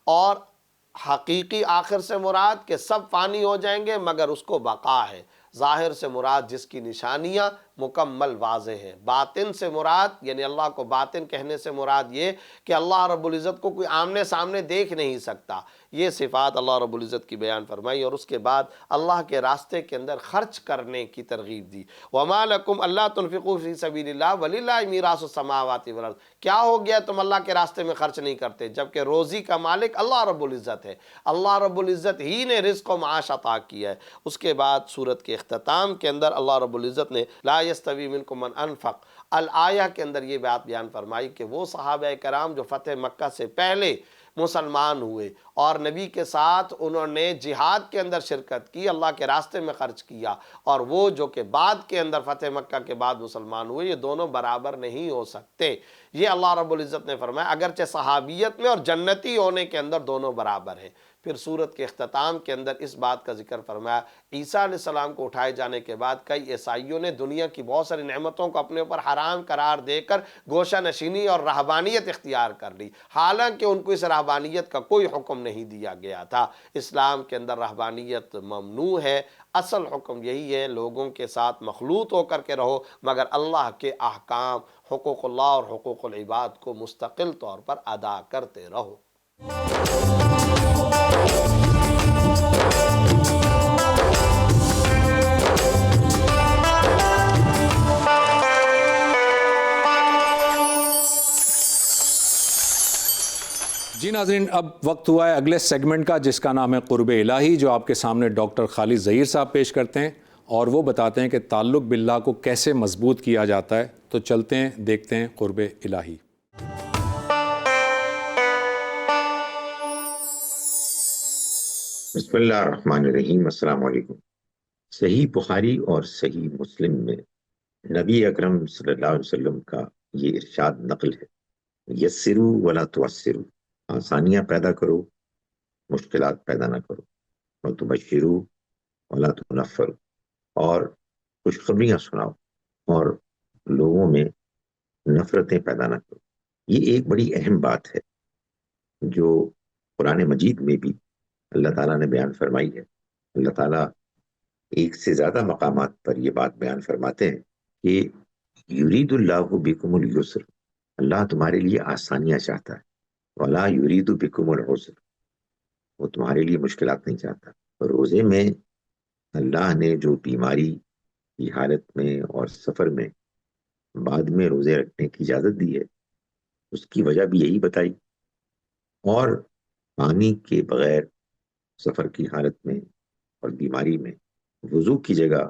اور حقیقی آخر سے مراد کہ سب فانی ہو جائیں گے مگر اس کو بقا ہے۔ ظاہر سے مراد جس کی نشانیاں مکمل واضح ہیں۔ باطن سے مراد یعنی اللہ کو باطن کہنے سے مراد یہ کہ اللہ رب العزت کو کوئی آمنے سامنے دیکھ نہیں سکتا۔ یہ صفات اللہ رب العزت کی بیان فرمائی، اور اس کے بعد اللہ کے راستے کے اندر خرچ کرنے کی ترغیب دی۔ وَمَا لَكُمْ أَلَّا تُنْفِقُوا فِي سَبِيلِ اللَّهِ وَلِلَّهِ مِيرَاثُ السَّمَاوَاتِ وَالْأَرْضِ، کیا ہو گیا تم اللہ کے راستے میں خرچ نہیں کرتے جبکہ روزی کا مالک اللہ رب العزت ہے۔ اللہ رب العزت ہی نے رزق و معاش عطا کیا ہے۔ اس کے بعد سورت کے اختتام کے اندر اللہ رب العزت نے لا یستوی منکم من انفق الآیہ کے اندر یہ بات بیان فرمائی کہ وہ صحابہ کرام جو فتح مکہ سے پہلے مسلمان ہوئے اور نبی کے ساتھ انہوں نے جہاد کے اندر شرکت کی، اللہ کے راستے میں خرچ کیا، اور وہ جو کہ بعد کے اندر فتح مکہ کے بعد مسلمان ہوئے، یہ دونوں برابر نہیں ہو سکتے۔ یہ اللہ رب العزت نے فرمایا اگرچہ صحابیت میں اور جنتی ہونے کے اندر دونوں برابر ہیں۔ پھر سورت کے اختتام کے اندر اس بات کا ذکر فرمایا عیسیٰ علیہ السلام کو اٹھائے جانے کے بعد کئی عیسائیوں نے دنیا کی بہت ساری نعمتوں کو اپنے اوپر حرام قرار دے کر گوشہ نشینی اور رہبانیت اختیار کر لی، حالانکہ ان کو اس رہبانیت کا کوئی حکم نہیں دیا گیا تھا۔ اسلام کے اندر رہبانیت ممنوع ہے، اصل حکم یہی ہے لوگوں کے ساتھ مخلوط ہو کر کے رہو، مگر اللہ کے احکام، حقوق اللہ اور حقوق العباد کو مستقل طور پر ادا کرتے رہو۔ جی ناظرین، اب وقت ہوا ہے اگلے سیگمنٹ کا جس کا نام ہے قرب الہی، جو آپ کے سامنے ڈاکٹر خالد ظہیر صاحب پیش کرتے ہیں اور وہ بتاتے ہیں کہ تعلق باللہ کو کیسے مضبوط کیا جاتا ہے۔ تو چلتے ہیں، دیکھتے ہیں قرب الہی۔ بسم اللہ الرحمن الرحیم۔ السلام علیکم۔ صحیح بخاری اور صحیح مسلم میں نبی اکرم صلی اللہ علیہ وسلم کا یہ ارشاد نقل ہے، یسروا ولا تعسروا، آسانیاں پیدا کرو، مشکلات پیدا نہ کرو، وتبشروا ولا تنفروا، اور خوشخبریاں سناؤ اور لوگوں میں نفرتیں پیدا نہ کرو۔ یہ ایک بڑی اہم بات ہے جو قرآن مجید میں بھی اللہ تعالیٰ نے بیان فرمائی ہے۔ اللہ تعالیٰ ایک سے زیادہ مقامات پر یہ بات بیان فرماتے ہیں کہ یرید اللہ بکم اليسر، اللہ تمہارے لیے آسانیاں چاہتا ہے، ولا یرید بکم العسر، وہ تمہارے لیے مشکلات نہیں چاہتا۔ روزے میں اللہ نے جو بیماری کی حالت میں اور سفر میں بعد میں روزے رکھنے کی اجازت دی ہے، اس کی وجہ بھی یہی بتائی، اور پانی کے بغیر سفر کی حالت میں اور بیماری میں وضو کی جگہ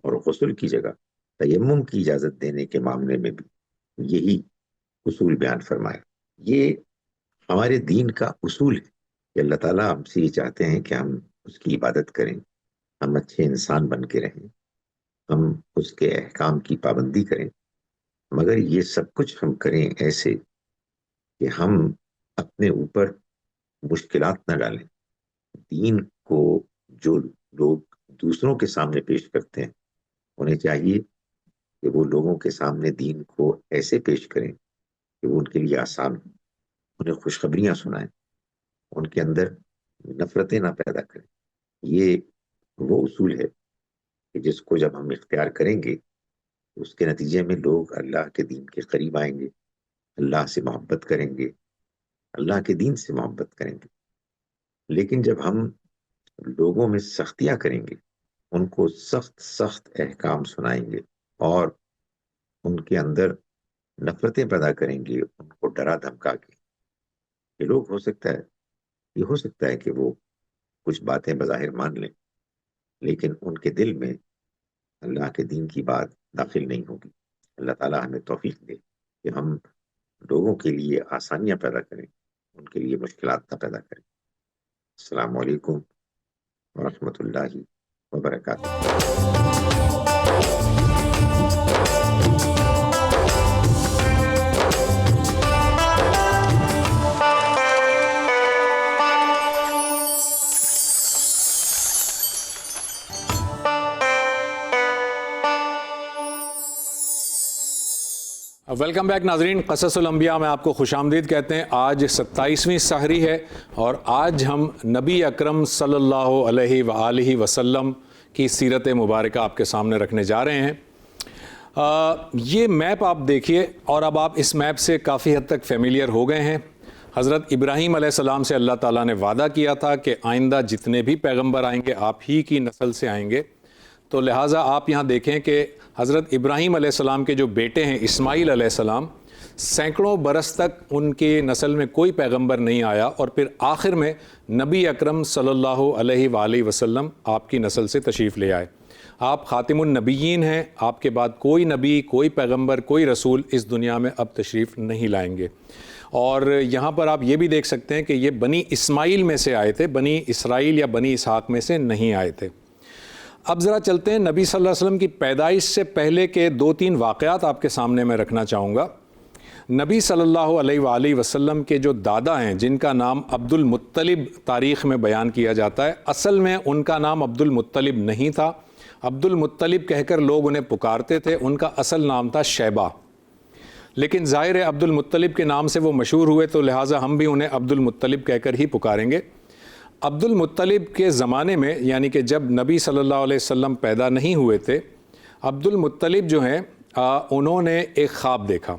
اور غسل کی جگہ تیمم کی اجازت دینے کے معاملے میں بھی یہی اصول بیان فرمایا۔ یہ ہمارے دین کا اصول ہے کہ اللہ تعالیٰ ہم سے یہ چاہتے ہیں کہ ہم اس کی عبادت کریں، ہم اچھے انسان بن کے رہیں، ہم اس کے احکام کی پابندی کریں، مگر یہ سب کچھ ہم کریں ایسے کہ ہم اپنے اوپر مشکلات نہ ڈالیں۔ دین کو جو لوگ دوسروں کے سامنے پیش کرتے ہیں، انہیں چاہیے کہ وہ لوگوں کے سامنے دین کو ایسے پیش کریں کہ وہ ان کے لیے آسان ہو، انہیں خوشخبریاں سنائیں، ان کے اندر نفرتیں نہ پیدا کریں۔ یہ وہ اصول ہے کہ جس کو جب ہم اختیار کریں گے اس کے نتیجے میں لوگ اللہ کے دین کے قریب آئیں گے، اللہ سے محبت کریں گے، اللہ کے دین سے محبت کریں گے۔ لیکن جب ہم لوگوں میں سختیاں کریں گے، ان کو سخت احکام سنائیں گے اور ان کے اندر نفرتیں پیدا کریں گے، ان کو ڈرا دھمکا کے، یہ لوگ ہو سکتا ہے کہ وہ کچھ باتیں بظاہر مان لیں، لیکن ان کے دل میں اللہ کے دین کی بات داخل نہیں ہوگی۔ اللہ تعالیٰ ہمیں توفیق دے کہ ہم لوگوں کے لیے آسانیاں پیدا کریں، ان کے لیے مشکلات نہ پیدا کریں۔ السلام علیکم ورحمۃ اللہ وبرکاتہ۔ ویلکم بیک ناظرین، قصص الانبیاء میں آپ کو خوش آمدید کہتے ہیں۔ آج 27ویں سحری ہے اور آج ہم نبی اکرم صلی اللہ علیہ وآلہ وسلم کی سیرت مبارکہ آپ کے سامنے رکھنے جا رہے ہیں۔ یہ میپ آپ دیکھیے اور اب آپ اس میپ سے کافی حد تک فیملیئر ہو گئے ہیں۔ حضرت ابراہیم علیہ السلام سے اللہ تعالیٰ نے وعدہ کیا تھا کہ آئندہ جتنے بھی پیغمبر آئیں گے آپ ہی کی نسل سے آئیں گے، تو لہٰذا آپ یہاں دیکھیں کہ حضرت ابراہیم علیہ السلام کے جو بیٹے ہیں اسماعیل علیہ السلام، سینکڑوں برس تک ان کی نسل میں کوئی پیغمبر نہیں آیا، اور پھر آخر میں نبی اکرم صلی اللہ علیہ وآلہ وسلم آپ کی نسل سے تشریف لے آئے۔ آپ خاتم النبیین ہیں، آپ کے بعد کوئی نبی، کوئی پیغمبر، کوئی رسول اس دنیا میں اب تشریف نہیں لائیں گے۔ اور یہاں پر آپ یہ بھی دیکھ سکتے ہیں کہ یہ بنی اسماعیل میں سے آئے تھے، بنی اسرائیل یا بنی اسحاق میں سے نہیں آئے تھے۔ اب ذرا چلتے ہیں نبی صلی اللہ علیہ وسلم کی پیدائش سے پہلے کے 2-3 واقعات آپ کے سامنے میں رکھنا چاہوں گا۔ نبی صلی اللہ علیہ وآلہ وسلم کے جو دادا ہیں جن کا نام عبد المطلب تاریخ میں بیان کیا جاتا ہے، اصل میں ان کا نام عبد المطلب نہیں تھا، عبد المطلب کہہ کر لوگ انہیں پکارتے تھے، ان کا اصل نام تھا شیبہ، لیکن ظاہر ہے عبد المطلب کے نام سے وہ مشہور ہوئے تو لہٰذا ہم بھی انہیں عبد المطلب کہہ کر ہی پکاریں گے۔ عبد المطلب کے زمانے میں، یعنی کہ جب نبی صلی اللہ علیہ وسلم پیدا نہیں ہوئے تھے، عبد المطلب جو ہیں انہوں نے ایک خواب دیکھا،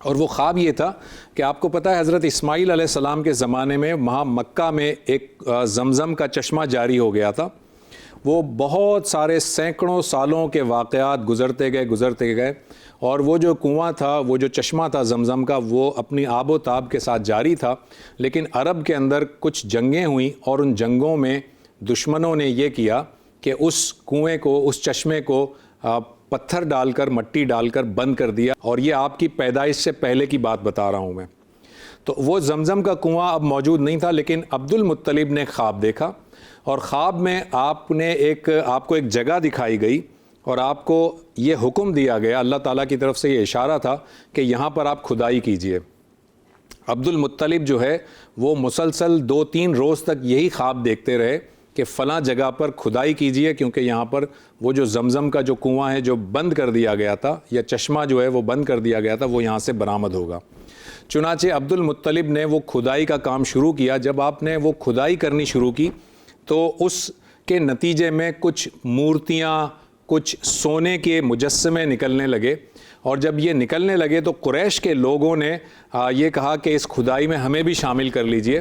اور وہ خواب یہ تھا کہ آپ کو پتہ ہے حضرت اسماعیل علیہ السلام کے زمانے میں وہاں مکہ میں ایک زمزم کا چشمہ جاری ہو گیا تھا۔ وہ بہت سارے سینکڑوں سالوں کے واقعات گزرتے گئے اور وہ جو کنواں تھا، وہ جو چشمہ تھا زمزم کا، وہ اپنی آب و تاب کے ساتھ جاری تھا، لیکن عرب کے اندر کچھ جنگیں ہوئیں اور ان جنگوں میں دشمنوں نے یہ کیا کہ اس کنویں کو، اس چشمے کو پتھر ڈال کر، مٹی ڈال کر بند کر دیا، اور یہ آپ کی پیدائش سے پہلے کی بات بتا رہا ہوں میں۔ تو وہ زمزم کا کنواں اب موجود نہیں تھا، لیکن عبد المطلب نے خواب دیکھا، اور خواب میں آپ کو ایک جگہ دکھائی گئی اور آپ کو یہ حکم دیا گیا، اللہ تعالیٰ کی طرف سے یہ اشارہ تھا کہ یہاں پر آپ کھدائی کیجئے۔ عبد المطلب جو ہے وہ مسلسل 2-3 روز تک یہی خواب دیکھتے رہے کہ فلاں جگہ پر کھدائی کیجئے، کیونکہ یہاں پر وہ جو زمزم کا جو کنواں ہے جو بند کر دیا گیا تھا، یا چشمہ جو ہے وہ بند کر دیا گیا تھا، وہ یہاں سے برآمد ہوگا۔ چنانچہ عبد المطلب نے وہ کھدائی کا کام شروع کیا۔ جب آپ نے وہ کھدائی کرنی شروع کی تو اس کے نتیجے میں کچھ مورتیاں، کچھ سونے کے مجسمے نکلنے لگے، اور جب یہ نکلنے لگے تو قریش کے لوگوں نے یہ کہا کہ اس کھدائی میں ہمیں بھی شامل کر لیجئے۔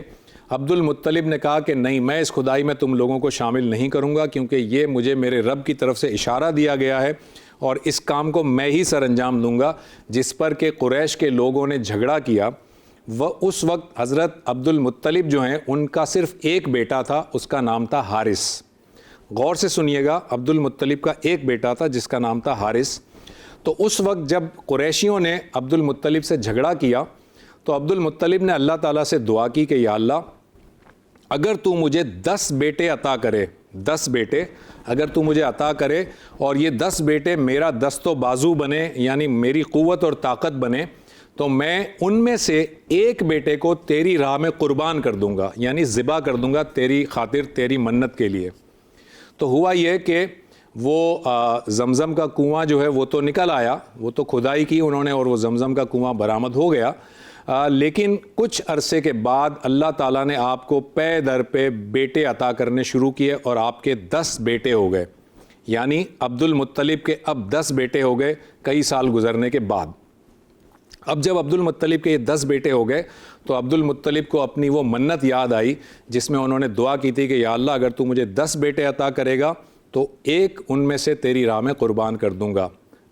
عبد المطلب نے کہا کہ نہیں، میں اس کھدائی میں تم لوگوں کو شامل نہیں کروں گا، کیونکہ یہ مجھے میرے رب کی طرف سے اشارہ دیا گیا ہے اور اس کام کو میں ہی سر انجام دوں گا۔ جس پر کہ قریش کے لوگوں نے جھگڑا کیا۔ وہ اس وقت حضرت عبد المطلب جو ہیں ان کا صرف ایک بیٹا تھا، اس کا نام تھا حارث۔ غور سے سنیے گا، عبد المطلب کا ایک بیٹا تھا جس کا نام تھا حارث۔ تو اس وقت جب قریشیوں نے عبد المطلب سے جھگڑا کیا تو عبد المطلب نے اللہ تعالیٰ سے دعا کی کہ یا اللہ، اگر تو مجھے 10 بیٹے عطا کرے، 10 بیٹے اگر تو مجھے عطا کرے اور یہ 10 بیٹے میرا دست و بازو بنے، یعنی میری قوت اور طاقت بنے، تو میں ان میں سے ایک بیٹے کو تیری راہ میں قربان کر دوں گا، یعنی ذبح کر دوں گا تیری خاطر، تیری منت کے لیے۔ تو ہوا یہ کہ وہ زمزم کا کنواں جو ہے وہ تو نکل آیا، وہ تو کھدائی کی انہوں نے اور وہ زمزم کا کنواں برآمد ہو گیا، لیکن کچھ عرصے کے بعد اللہ تعالیٰ نے آپ کو پے در پہ بیٹے عطا کرنے شروع کیے اور آپ کے 10 بیٹے ہو گئے، یعنی عبد المطلب کے اب 10 بیٹے ہو گئے کئی سال گزرنے کے بعد۔ اب جب عبد المطلب کے یہ 10 بیٹے ہو گئے تو عبد المطلب کو اپنی وہ منت یاد آئی جس میں انہوں نے دعا کی تھی کہ یا اللہ، اگر تو مجھے 10 بیٹے عطا کرے گا تو ایک ان میں سے تیری راہ میں قربان کر دوں گا۔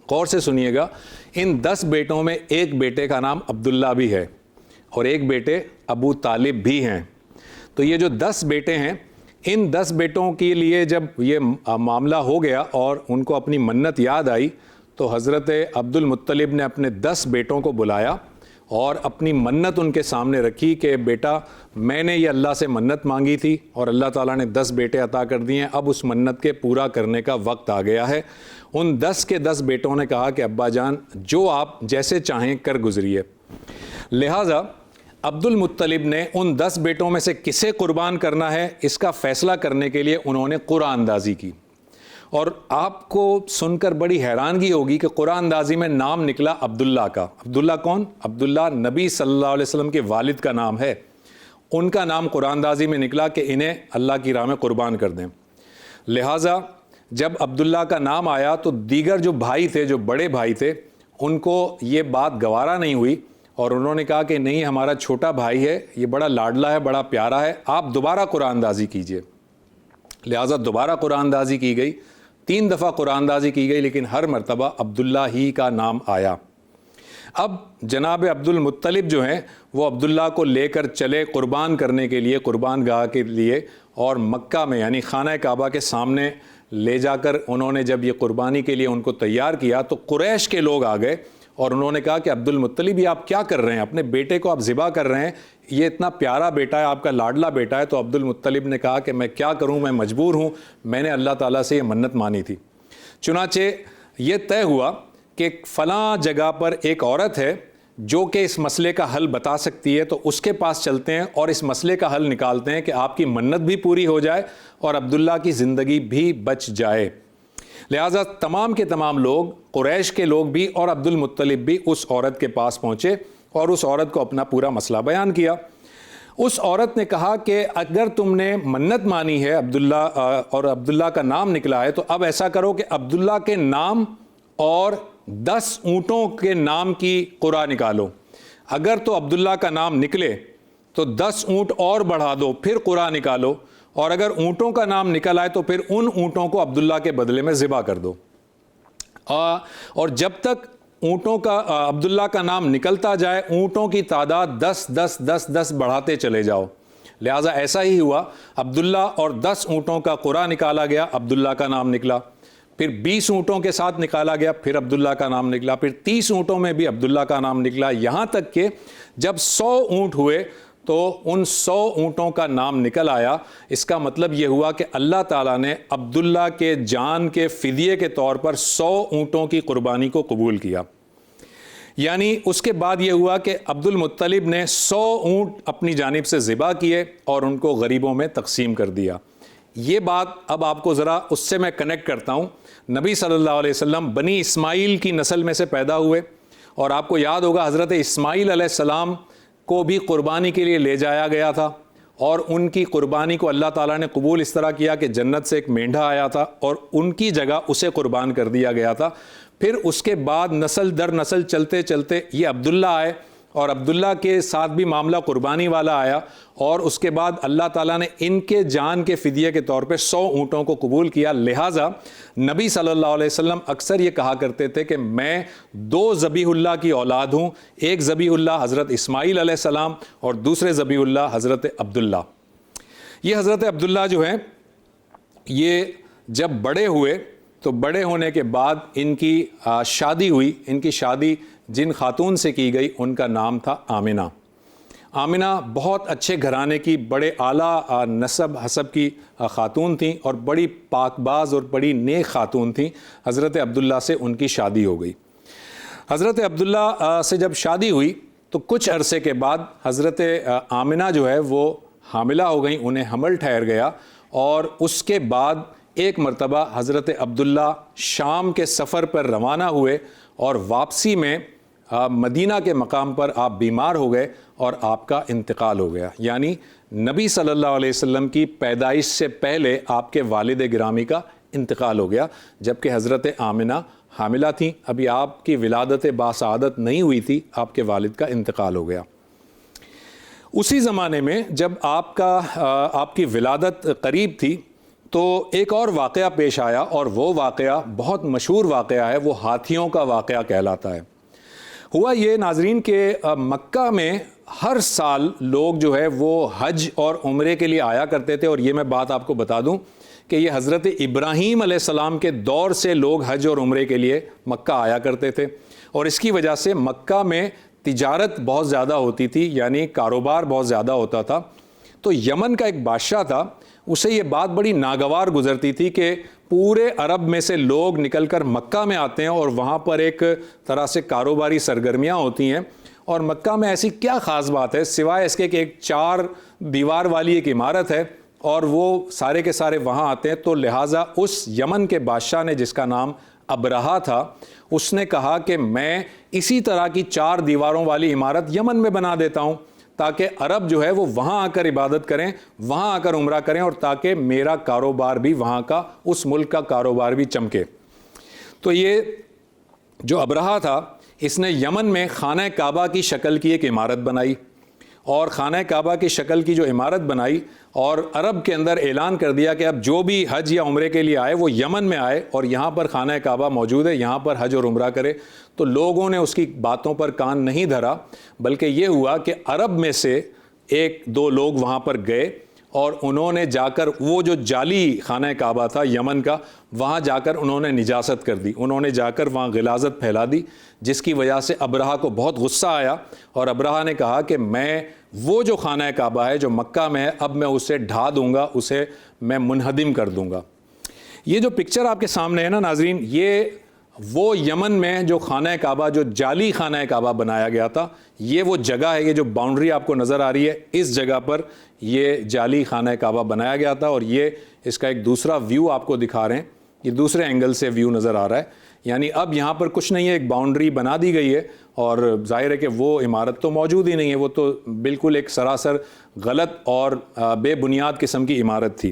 غور سے سنیے گا، ان 10 بیٹوں میں ایک بیٹے کا نام عبداللہ بھی ہے اور ایک بیٹے ابو طالب بھی ہیں۔ تو یہ جو 10 بیٹے ہیں، ان 10 بیٹوں کے لیے جب یہ معاملہ ہو گیا اور ان کو اپنی منت یاد آئی تو حضرت عبد المطلب نے اپنے 10 بیٹوں کو بلایا اور اپنی منت ان کے سامنے رکھی کہ بیٹا، میں نے یہ اللہ سے منت مانگی تھی اور اللہ تعالیٰ نے 10 بیٹے عطا کر دیے ہیں، اب اس منت کے پورا کرنے کا وقت آ گیا ہے۔ ان 10 کے 10 بیٹوں نے کہا کہ ابا جان، جو آپ جیسے چاہیں کر گزریے۔ لہٰذا عبد المطلب نے ان 10 بیٹوں میں سے کسے قربان کرنا ہے اس کا فیصلہ کرنے کے لیے انہوں نے قرآن اندازی کی، اور آپ کو سن کر بڑی حیرانگی ہوگی کہ قرآن اندازی میں نام نکلا عبداللہ کا۔ عبداللہ کون؟ عبداللہ نبی صلی اللہ علیہ وسلم کے والد کا نام ہے، ان کا نام قرآن اندازی میں نکلا کہ انہیں اللہ کی راہ میں قربان کر دیں۔ لہٰذا جب عبداللہ کا نام آیا تو دیگر جو بھائی تھے، جو بڑے بھائی تھے، ان کو یہ بات گوارا نہیں ہوئی اور انہوں نے کہا کہ نہیں، ہمارا چھوٹا بھائی ہے، یہ بڑا لاڈلا ہے، بڑا پیارا ہے، آپ دوبارہ قرآن اندازی کیجئے۔ لہٰذا دوبارہ قرآن اندازی کی گئی، 3 دفعہ قرآن اندازی کی گئی، لیکن ہر مرتبہ عبداللہ ہی کا نام آیا۔ اب جناب عبد المطلب جو ہیں وہ عبداللہ کو لے کر چلے قربان کرنے کے لیے، قربان گاہ کے لیے، اور مکہ میں یعنی خانہ کعبہ کے سامنے لے جا کر انہوں نے جب یہ قربانی کے لیے ان کو تیار کیا تو قریش کے لوگ آ گئے اور انہوں نے کہا کہ عبد المطلب، یہ آپ کیا کر رہے ہیں؟ اپنے بیٹے کو آپ ذبح کر رہے ہیں، یہ اتنا پیارا بیٹا ہے، آپ کا لاڈلا بیٹا ہے۔ تو عبد المطلب نے کہا کہ میں کیا کروں، میں مجبور ہوں، میں نے اللہ تعالیٰ سے یہ منت مانی تھی۔ چنانچہ یہ طے ہوا کہ فلاں جگہ پر ایک عورت ہے جو کہ اس مسئلے کا حل بتا سکتی ہے، تو اس کے پاس چلتے ہیں اور اس مسئلے کا حل نکالتے ہیں کہ آپ کی منت بھی پوری ہو جائے اور عبداللہ کی زندگی بھی بچ جائے۔ لہٰذا تمام کے تمام لوگ، قریش کے لوگ بھی اور عبد المطلب بھی اس عورت کے پاس پہنچے اور اس عورت کو اپنا پورا مسئلہ بیان کیا۔ اس عورت نے کہا کہ اگر تم نے منت مانی ہے عبداللہ اور عبداللہ کا نام نکلا ہے، تو اب ایسا کرو کہ عبداللہ کے نام اور 10 اونٹوں کے نام کی قرعہ نکالو۔ اگر تو عبداللہ کا نام نکلے تو 10 اونٹ اور بڑھا دو، پھر قرعہ نکالو، اور اگر اونٹوں کا نام نکل آئے تو پھر ان اونٹوں کو عبداللہ کے بدلے میں ذبح کر دو۔ اور جب تک اونٹوں کا عبداللہ کا نام نکلتا جائے، اونٹوں کی تعداد 10 بڑھاتے چلے جاؤ۔ لہٰذا ایسا ہی ہوا، عبداللہ اور 10 اونٹوں کا قرعہ نکالا گیا، عبداللہ کا نام نکلا، پھر 20 اونٹوں کے ساتھ نکالا گیا، پھر عبداللہ کا نام نکلا، پھر 30 اونٹوں میں بھی عبداللہ کا نام نکلا، یہاں تک کہ جب 100 اونٹ ہوئے تو ان 100 اونٹوں کا نام نکل آیا۔ اس کا مطلب یہ ہوا کہ اللہ تعالیٰ نے عبداللہ کے جان کے فدیے کے طور پر 100 اونٹوں کی قربانی کو قبول کیا۔ یعنی اس کے بعد یہ ہوا کہ عبد المطلب نے 100 اونٹ اپنی جانب سے ذبح کیے اور ان کو غریبوں میں تقسیم کر دیا۔ یہ بات اب آپ کو ذرا اس سے میں کنیکٹ کرتا ہوں۔ نبی صلی اللہ علیہ وسلم بنی اسماعیل کی نسل میں سے پیدا ہوئے، اور آپ کو یاد ہوگا حضرت اسماعیل علیہ السلام کو بھی قربانی کے لیے لے جایا گیا تھا، اور ان کی قربانی کو اللہ تعالیٰ نے قبول اس طرح کیا کہ جنت سے ایک مینڈھا آیا تھا اور ان کی جگہ اسے قربان کر دیا گیا تھا. پھر اس کے بعد نسل در نسل چلتے چلتے یہ عبداللہ آئے اور عبداللہ کے ساتھ بھی معاملہ قربانی والا آیا, اور اس کے بعد اللہ تعالیٰ نے ان کے جان کے فدیے کے طور پہ 100 اونٹوں کو قبول کیا. لہٰذا نبی صلی اللہ علیہ وسلم اکثر یہ کہا کرتے تھے کہ میں 2 ذبیح اللہ کی اولاد ہوں, ایک ذبیح اللہ حضرت اسماعیل علیہ السلام اور دوسرے ذبیح اللہ حضرت عبداللہ. یہ حضرت عبداللہ جو ہیں یہ جب بڑے ہوئے تو بڑے ہونے کے بعد ان کی شادی ہوئی. ان کی شادی جن خاتون سے کی گئی ان کا نام تھا آمنہ. آمنہ بہت اچھے گھرانے کی, بڑے اعلیٰ نسب حسب کی خاتون تھیں اور بڑی پاک باز اور بڑی نیک خاتون تھیں. حضرت عبداللہ سے ان کی شادی ہو گئی. حضرت عبداللہ سے جب شادی ہوئی تو کچھ عرصے کے بعد حضرت آمنہ جو ہے وہ حاملہ ہو گئیں, انہیں حمل ٹھہر گیا, اور اس کے بعد ایک مرتبہ حضرت عبداللہ شام کے سفر پر روانہ ہوئے اور واپسی میں مدینہ کے مقام پر آپ بیمار ہو گئے اور آپ کا انتقال ہو گیا. یعنی نبی صلی اللہ علیہ وسلم کی پیدائش سے پہلے آپ کے والد گرامی کا انتقال ہو گیا, جبکہ حضرت آمنہ حاملہ تھیں. ابھی آپ کی ولادت باسعادت نہیں ہوئی تھی, آپ کے والد کا انتقال ہو گیا. اسی زمانے میں جب آپ کی ولادت قریب تھی تو ایک اور واقعہ پیش آیا, اور وہ واقعہ بہت مشہور واقعہ ہے, وہ ہاتھیوں کا واقعہ کہلاتا ہے. ہوا یہ ناظرین کہ مکہ میں ہر سال لوگ جو ہے وہ حج اور عمرے کے لیے آیا کرتے تھے, اور یہ میں بات آپ کو بتا دوں کہ یہ حضرت ابراہیم علیہ السلام کے دور سے لوگ حج اور عمرے کے لیے مکہ آیا کرتے تھے, اور اس کی وجہ سے مکہ میں تجارت بہت زیادہ ہوتی تھی, یعنی کاروبار بہت زیادہ ہوتا تھا. تو یمن کا ایک بادشاہ تھا, اسے یہ بات بڑی ناگوار گزرتی تھی کہ پورے عرب میں سے لوگ نکل کر مکہ میں آتے ہیں اور وہاں پر ایک طرح سے کاروباری سرگرمیاں ہوتی ہیں, اور مکہ میں ایسی کیا خاص بات ہے سوائے اس کے کہ ایک 4 دیوار والی ایک عمارت ہے اور وہ سارے کے سارے وہاں آتے ہیں. تو لہٰذا اس یمن کے بادشاہ نے, جس کا نام ابرہا تھا, اس نے کہا کہ میں اسی طرح کی 4 دیواروں والی عمارت یمن میں بنا دیتا ہوں تاکہ عرب جو ہے وہ وہاں آ کر عبادت کریں, وہاں آ کر عمرہ کریں, اور تاکہ میرا کاروبار بھی وہاں کا, اس ملک کا کاروبار بھی چمکے. تو یہ جو ابرہا تھا اس نے یمن میں خانہ کعبہ کی شکل کی ایک عمارت بنائی, اور خانہ کعبہ کی شکل کی جو عمارت بنائی اور عرب کے اندر اعلان کر دیا کہ اب جو بھی حج یا عمرے کے لیے آئے وہ یمن میں آئے اور یہاں پر خانہ کعبہ موجود ہے, یہاں پر حج اور عمرہ کرے. تو لوگوں نے اس کی باتوں پر کان نہیں دھرا, بلکہ یہ ہوا کہ عرب میں سے 1-2 لوگ وہاں پر گئے اور انہوں نے جا کر وہ جو جعلی خانہ کعبہ تھا یمن کا, وہاں جا کر انہوں نے نجاست کر دی, انہوں نے جا کر وہاں غلاظت پھیلا دی, جس کی وجہ سے ابرہا کو بہت غصہ آیا, اور ابرہا نے کہا کہ میں وہ جو خانہ کعبہ ہے جو مکہ میں ہے اب میں اسے ڈھا دوں گا, اسے میں منہدم کر دوں گا. یہ جو پکچر آپ کے سامنے ہے نا ناظرین, یہ وہ یمن میں جو خانہ کعبہ, جو جعلی خانہ کعبہ بنایا گیا تھا, یہ وہ جگہ ہے, یہ جو باؤنڈری آپ کو نظر آ رہی ہے اس جگہ پر یہ جعلی خانہ کعبہ بنایا گیا تھا. اور یہ اس کا ایک دوسرا ویو آپ کو دکھا رہے ہیں, یہ دوسرے اینگل سے ویو نظر آ رہا ہے. یعنی اب یہاں پر کچھ نہیں ہے, ایک باؤنڈری بنا دی گئی ہے, اور ظاہر ہے کہ وہ عمارت تو موجود ہی نہیں ہے, وہ تو بالکل ایک سراسر غلط اور بے بنیاد قسم کی عمارت تھی.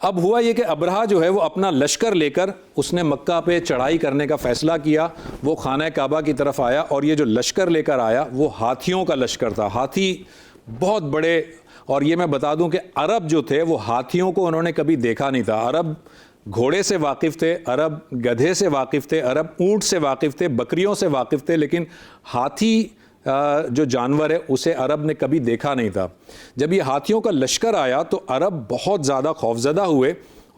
اب ہوا یہ کہ ابرہا جو ہے وہ اپنا لشکر لے کر اس نے مکہ پہ چڑھائی کرنے کا فیصلہ کیا, وہ خانہ کعبہ کی طرف آیا, اور یہ جو لشکر لے کر آیا وہ ہاتھیوں کا لشکر تھا. ہاتھی بہت بڑے, اور یہ میں بتا دوں کہ عرب جو تھے وہ ہاتھیوں کو انہوں نے کبھی دیکھا نہیں تھا. عرب گھوڑے سے واقف تھے, عرب گدھے سے واقف تھے, عرب اونٹ سے واقف تھے, بکریوں سے واقف تھے, لیکن ہاتھی جو جانور ہے اسے عرب نے کبھی دیکھا نہیں تھا. جب یہ ہاتھیوں کا لشکر آیا تو عرب بہت زیادہ خوفزدہ ہوئے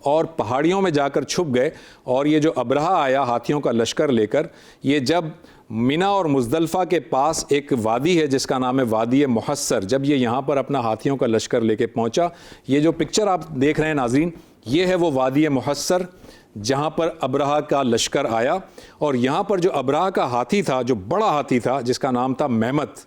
اور پہاڑیوں میں جا کر چھپ گئے. اور یہ جو ابرہا آیا ہاتھیوں کا لشکر لے کر, یہ جب منی اور مزدلفہ کے پاس ایک وادی ہے جس کا نام ہے وادی محصر, جب یہ یہاں پر اپنا ہاتھیوں کا لشکر لے کے پہنچا, یہ جو پکچر آپ دیکھ رہے ہیں ناظرین, یہ ہے وہ وادی محصر جہاں پر ابرہا کا لشکر آیا. اور یہاں پر جو ابرہا کا ہاتھی تھا, جو بڑا ہاتھی تھا جس کا نام تھا مہمت,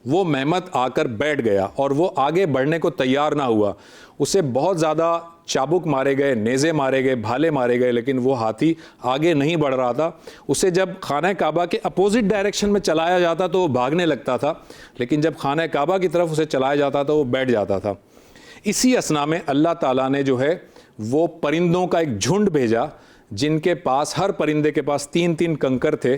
وہ مہمت آ کر بیٹھ گیا اور وہ آگے بڑھنے کو تیار نہ ہوا. اسے بہت زیادہ چابک مارے گئے، نیزے مارے گئے، بھالے مارے گئے، لیکن وہ ہاتھی آگے نہیں بڑھ رہا تھا. اسے جب خانہ کعبہ کے اپوزٹ ڈائریکشن میں چلایا جاتا تو وہ بھاگنے لگتا تھا، لیکن جب خانہ کعبہ کی طرف اسے چلایا جاتا تو وہ بیٹھ جاتا تھا. اسی اثنا میں اللہ تعالیٰ نے جو ہے وہ پرندوں کا ایک جھنڈ بھیجا، جن کے پاس، ہر پرندے کے پاس 3 کنکر تھے،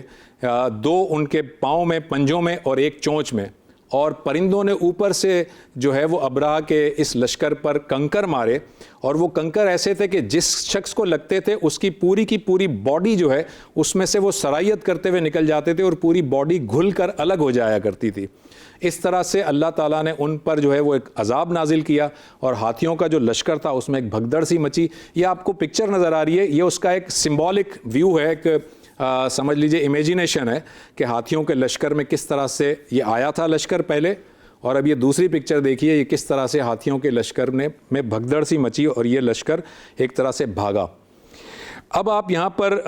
2 ان کے پاؤں میں، پنجوں میں، اور 1 چونچ میں. اور پرندوں نے اوپر سے جو ہے وہ ابرہہ کے اس لشکر پر کنکر مارے، اور وہ کنکر ایسے تھے کہ جس شخص کو لگتے تھے اس کی پوری باڈی جو ہے اس میں سے وہ سرایت کرتے ہوئے نکل جاتے تھے، اور پوری باڈی گھل کر الگ ہو جایا کرتی تھی. اس طرح سے اللہ تعالیٰ نے ان پر جو ہے وہ ایک عذاب نازل کیا، اور ہاتھیوں کا جو لشکر تھا اس میں ایک بھگدڑ سی مچی. یہ آپ کو پکچر نظر آ رہی ہے، یہ اس کا ایک سمبولک ویو ہے، ایک سمجھ لیجئے امیجینیشن ہے کہ ہاتھیوں کے لشکر میں کس طرح سے یہ آیا تھا لشکر پہلے، اور اب یہ دوسری پکچر دیکھیے، یہ کس طرح سے ہاتھیوں کے لشکر میں بھگدڑ سی مچی اور یہ لشکر ایک طرح سے بھاگا. اب آپ یہاں پر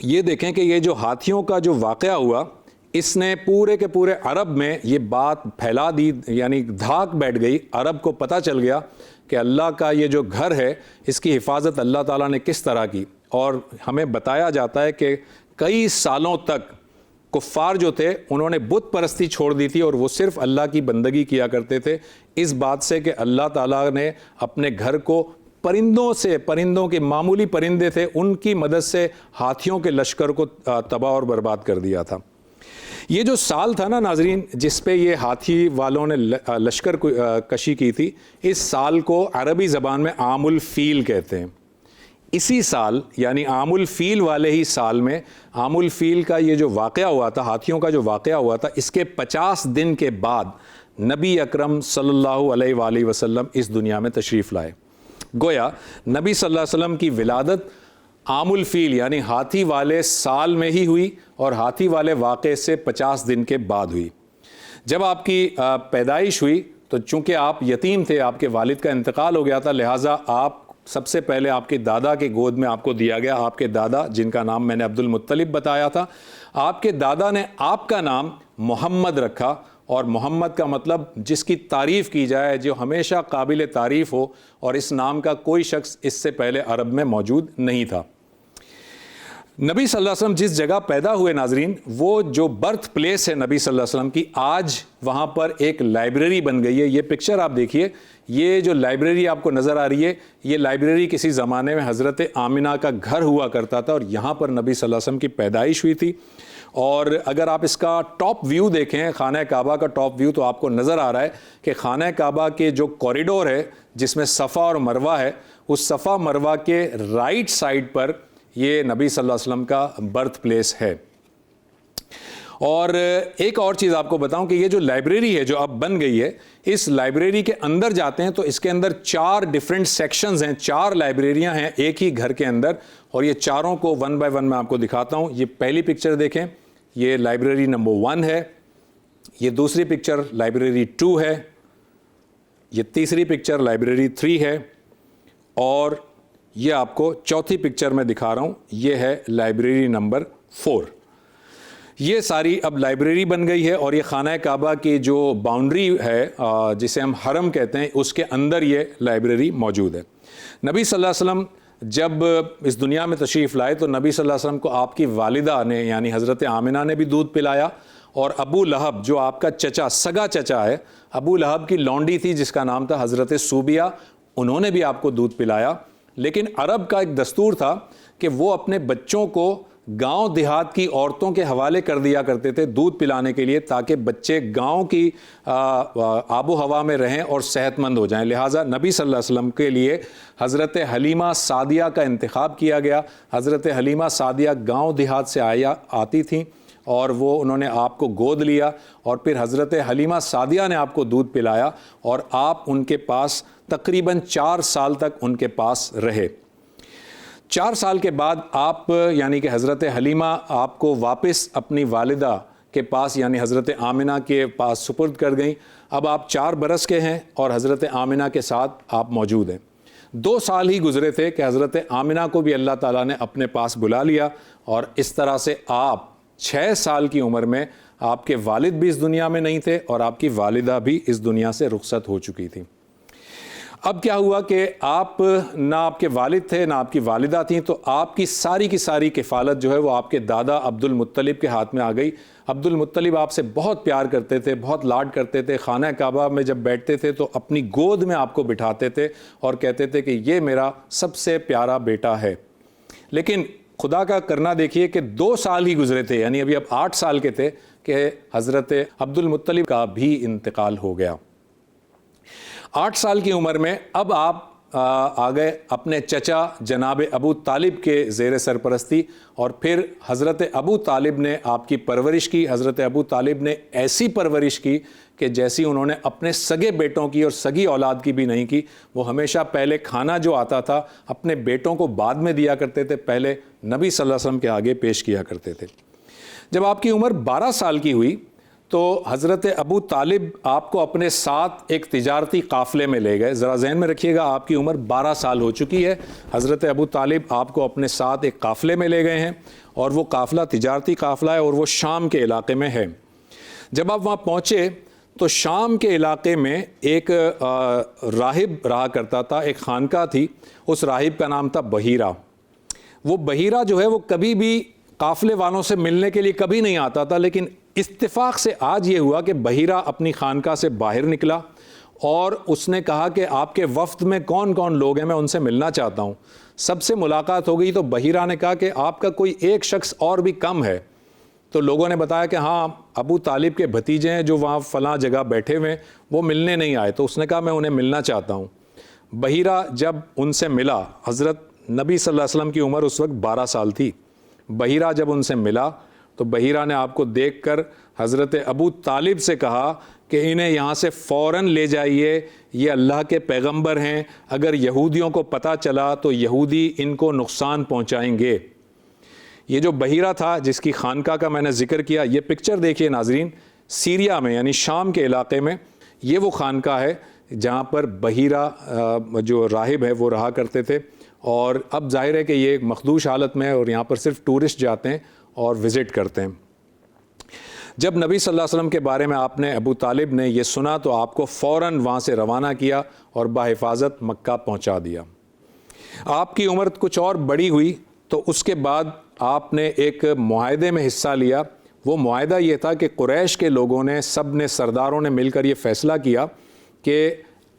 یہ دیکھیں کہ یہ جو ہاتھیوں کا جو واقعہ ہوا، اس نے پورے کے پورے عرب میں یہ بات پھیلا دی، یعنی دھاک بیٹھ گئی. عرب کو پتہ چل گیا کہ اللہ کا یہ جو گھر ہے اس کی حفاظت اللہ تعالیٰ نے کس طرح کی. اور ہمیں بتایا جاتا ہے کہ کئی سالوں تک کفار جو تھے انہوں نے بت پرستی چھوڑ دی تھی، اور وہ صرف اللہ کی بندگی کیا کرتے تھے، اس بات سے کہ اللہ تعالیٰ نے اپنے گھر کو پرندوں کے معمولی پرندے تھے ان کی مدد سے ہاتھیوں کے لشکر کو تباہ اور برباد کر دیا تھا. یہ جو سال تھا نا ناظرین، جس پہ یہ ہاتھی والوں نے لشکر کشی کی تھی، اس سال کو عربی زبان میں عام الفیل کہتے ہیں. اسی سال یعنی عام الفیل والے ہی سال میں عام الفیل کا یہ جو واقعہ ہوا تھا، ہاتھیوں کا جو واقعہ ہوا تھا، اس کے 50 دن کے بعد نبی اکرم صلی اللہ علیہ وآلہ وسلم اس دنیا میں تشریف لائے. گویا نبی صلی اللہ علیہ وسلم کی ولادت عام الفیل یعنی ہاتھی والے سال میں ہی ہوئی، اور ہاتھی والے واقعے سے 50 دن کے بعد ہوئی. جب آپ کی پیدائش ہوئی تو چونکہ آپ یتیم تھے، آپ کے والد کا انتقال ہو گیا تھا، لہٰذا آپ سب سے پہلے آپ کے دادا کے گود میں آپ کو دیا گیا. آپ کے دادا، جن کا نام میں نے عبد المطلب بتایا تھا، آپ کے دادا نے آپ کا نام محمد رکھا، اور محمد کا مطلب جس کی تعریف کی جائے، جو ہمیشہ قابل تعریف ہو، اور اس نام کا کوئی شخص اس سے پہلے عرب میں موجود نہیں تھا. نبی صلی اللہ علیہ وسلم جس جگہ پیدا ہوئے ناظرین، وہ جو برتھ پلیس ہے نبی صلی اللہ علیہ وسلم کی، آج وہاں پر ایک لائبریری بن گئی ہے. یہ پکچر آپ دیکھیے، یہ جو لائبریری آپ کو نظر آ رہی ہے، یہ لائبریری کسی زمانے میں حضرت آمنہ کا گھر ہوا کرتا تھا، اور یہاں پر نبی صلی اللہ علیہ وسلم کی پیدائش ہوئی تھی. اور اگر آپ اس کا ٹاپ ویو دیکھیں، خانہ کعبہ کا ٹاپ ویو، تو آپ کو نظر آ رہا ہے کہ خانہ کعبہ کے جو کوریڈور ہے جس میں صفا اور مروہ ہے، اس صفا مروہ کے رائٹ سائڈ پر یہ نبی صلی اللہ علیہ وسلم کا برتھ پلیس ہے. اور ایک اور چیز آپ کو بتاؤں کہ یہ جو لائبریری ہے جو اب بن گئی ہے، اس لائبریری کے اندر جاتے ہیں تو اس کے اندر 4 ڈیفرنٹ سیکشنز ہیں، 4 لائبریریاں ہیں ایک ہی گھر کے اندر، اور یہ چاروں کو 1 بائی 1 میں آپ کو دکھاتا ہوں. یہ پہلی پکچر دیکھیں، یہ لائبریری نمبر 1 ہے. یہ دوسری پکچر لائبریری 2 ہے. یہ تیسری پکچر لائبریری 3 ہے. اور یہ آپ کو چوتھی پکچر میں دکھا رہا ہوں، یہ ہے لائبریری نمبر 4. یہ ساری اب لائبریری بن گئی ہے، اور یہ خانہ کعبہ کی جو باؤنڈری ہے جسے ہم حرم کہتے ہیں، اس کے اندر یہ لائبریری موجود ہے. نبی صلی اللہ علیہ وسلم جب اس دنیا میں تشریف لائے تو نبی صلی اللہ علیہ وسلم کو آپ کی والدہ نے یعنی حضرت آمنہ نے بھی دودھ پلایا، اور ابو لہب جو آپ کا چچا، سگا چچا ہے، ابو لہب کی لونڈی تھی جس کا نام تھا حضرت سوبیہ، انہوں نے بھی آپ کو دودھ پلایا. لیکن عرب کا ایک دستور تھا کہ وہ اپنے بچوں کو گاؤں دیہات کی عورتوں کے حوالے کر دیا کرتے تھے دودھ پلانے کے لیے، تاکہ بچے گاؤں کی آب و ہوا میں رہیں اور صحت مند ہو جائیں. لہٰذا نبی صلی اللہ علیہ وسلم کے لیے حضرت حلیمہ سعدیہ کا انتخاب کیا گیا. حضرت حلیمہ سعدیہ گاؤں دیہات سے آتی تھیں، اور وہ انہوں نے آپ کو گود لیا، اور پھر حضرت حلیمہ سعدیہ نے آپ کو دودھ پلایا، اور آپ ان کے پاس تقریباً 4 سال تک ان کے پاس رہے. 4 سال کے بعد آپ یعنی کہ حضرت حلیمہ آپ کو واپس اپنی والدہ کے پاس یعنی حضرت آمنہ کے پاس سپرد کر گئیں. اب آپ 4 برس کے ہیں اور حضرت آمنہ کے ساتھ آپ موجود ہیں. 2 سال ہی گزرے تھے کہ حضرت آمنہ کو بھی اللہ تعالیٰ نے اپنے پاس بلا لیا، اور اس طرح سے آپ 6 سال کی عمر میں آپ کے والد بھی اس دنیا میں نہیں تھے، اور آپ کی والدہ بھی اس دنیا سے رخصت ہو چکی تھی. اب کیا ہوا کہ آپ نہ آپ کے والد تھے نہ آپ کی والدہ تھیں، تو آپ کی ساری کفالت جو ہے وہ آپ کے دادا عبد المطلب کے ہاتھ میں آ گئی۔ عبد المطلب آپ سے بہت پیار کرتے تھے، بہت لاڈ کرتے تھے، خانہ کعبہ میں جب بیٹھتے تھے تو اپنی گود میں آپ کو بٹھاتے تھے اور کہتے تھے کہ یہ میرا سب سے پیارا بیٹا ہے۔ لیکن خدا کا کرنا دیکھیے کہ 2 سال ہی گزرے تھے، یعنی ابھی اب 8 سال کے تھے کہ حضرت عبد المطلب کا بھی انتقال ہو گیا۔ 8 سال کی عمر میں اب آپ آ گئے اپنے چچا جناب ابو طالب کے زیر سرپرستی، اور پھر حضرت ابو طالب نے آپ کی پرورش کی۔ حضرت ابو طالب نے ایسی پرورش کی کہ جیسی انہوں نے اپنے سگے بیٹوں کی اور سگی اولاد کی بھی نہیں کی۔ وہ ہمیشہ پہلے کھانا جو آتا تھا اپنے بیٹوں کو بعد میں دیا کرتے تھے، پہلے نبی صلی اللہ علیہ وسلم کے آگے پیش کیا کرتے تھے۔ جب آپ کی عمر 12 سال کی ہوئی تو حضرت ابو طالب آپ کو اپنے ساتھ ایک تجارتی قافلے میں لے گئے۔ ذرا ذہن میں رکھیے گا، آپ کی عمر 12 سال ہو چکی ہے، حضرت ابو طالب آپ کو اپنے ساتھ ایک قافلے میں لے گئے ہیں، اور وہ قافلہ تجارتی قافلہ ہے اور وہ شام کے علاقے میں ہے۔ جب آپ وہاں پہنچے تو شام کے علاقے میں ایک راہب رہا کرتا تھا، ایک خانقاہ تھی، اس راہب کا نام تھا بحیرہ۔ وہ بحیرہ جو ہے وہ کبھی بھی قافلے والوں سے ملنے کے لیے کبھی نہیں آتا تھا، لیکن اتفاق سے آج یہ ہوا کہ بحیرہ اپنی خانقاہ سے باہر نکلا اور اس نے کہا کہ آپ کے وفد میں کون کون لوگ ہیں، میں ان سے ملنا چاہتا ہوں۔ سب سے ملاقات ہو گئی تو بحیرہ نے کہا کہ آپ کا کوئی ایک شخص اور بھی کم ہے۔ تو لوگوں نے بتایا کہ ہاں ابو طالب کے بھتیجے ہیں جو وہاں فلاں جگہ بیٹھے ہوئے، وہ ملنے نہیں آئے۔ تو اس نے کہا میں انہیں ملنا چاہتا ہوں۔ بحیرہ جب ان سے ملا، حضرت نبی صلی اللہ علیہ وسلم کی عمر اس وقت 12 سال تھی، بحیرہ جب ان سے ملا تو بحیرہ نے آپ کو دیکھ کر حضرت ابو طالب سے کہا کہ انہیں یہاں سے فوراً لے جائیے، یہ اللہ کے پیغمبر ہیں، اگر یہودیوں کو پتہ چلا تو یہودی ان کو نقصان پہنچائیں گے۔ یہ جو بحیرہ تھا جس کی خانقاہ کا میں نے ذکر کیا، یہ پکچر دیکھیے ناظرین، سیریا میں یعنی شام کے علاقے میں یہ وہ خانقاہ ہے جہاں پر بحیرہ جو راہب ہے وہ رہا کرتے تھے۔ اور اب ظاہر ہے کہ یہ ایک مخدوش حالت میں ہے اور یہاں پر صرف ٹورسٹ جاتے ہیں اور وزٹ کرتے ہیں۔ جب نبی صلی اللہ علیہ وسلم کے بارے میں آپ نے ابو طالب نے یہ سنا تو آپ کو فوراً وہاں سے روانہ کیا اور بحفاظت مکہ پہنچا دیا۔ آپ کی عمر کچھ اور بڑی ہوئی تو اس کے بعد آپ نے ایک معاہدے میں حصہ لیا۔ وہ معاہدہ یہ تھا کہ قریش کے لوگوں نے، سب نے، سرداروں نے مل کر یہ فیصلہ کیا کہ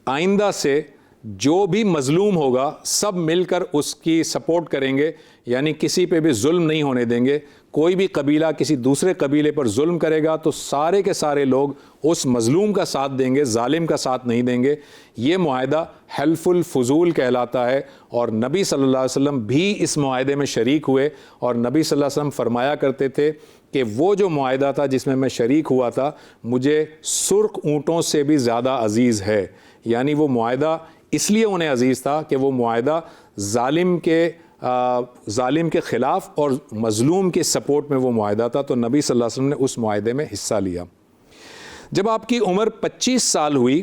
آئندہ سے جو بھی مظلوم ہوگا سب مل کر اس کی سپورٹ کریں گے، یعنی کسی پہ بھی ظلم نہیں ہونے دیں گے۔ کوئی بھی قبیلہ کسی دوسرے قبیلے پر ظلم کرے گا تو سارے کے سارے لوگ اس مظلوم کا ساتھ دیں گے، ظالم کا ساتھ نہیں دیں گے۔ یہ معاہدہ حلف الفضول کہلاتا ہے، اور نبی صلی اللہ علیہ وسلم بھی اس معاہدے میں شریک ہوئے، اور نبی صلی اللہ علیہ وسلم فرمایا کرتے تھے کہ وہ جو معاہدہ تھا جس میں شریک ہوا تھا مجھے سرخ اونٹوں سے بھی زیادہ عزیز ہے۔ یعنی وہ معاہدہ اس لیے انہیں عزیز تھا کہ وہ معاہدہ ظالم کے خلاف اور مظلوم کے سپورٹ میں وہ معاہدہ تھا۔ تو نبی صلی اللہ علیہ وسلم نے اس معاہدے میں حصہ لیا۔ جب آپ کی عمر 25 سال ہوئی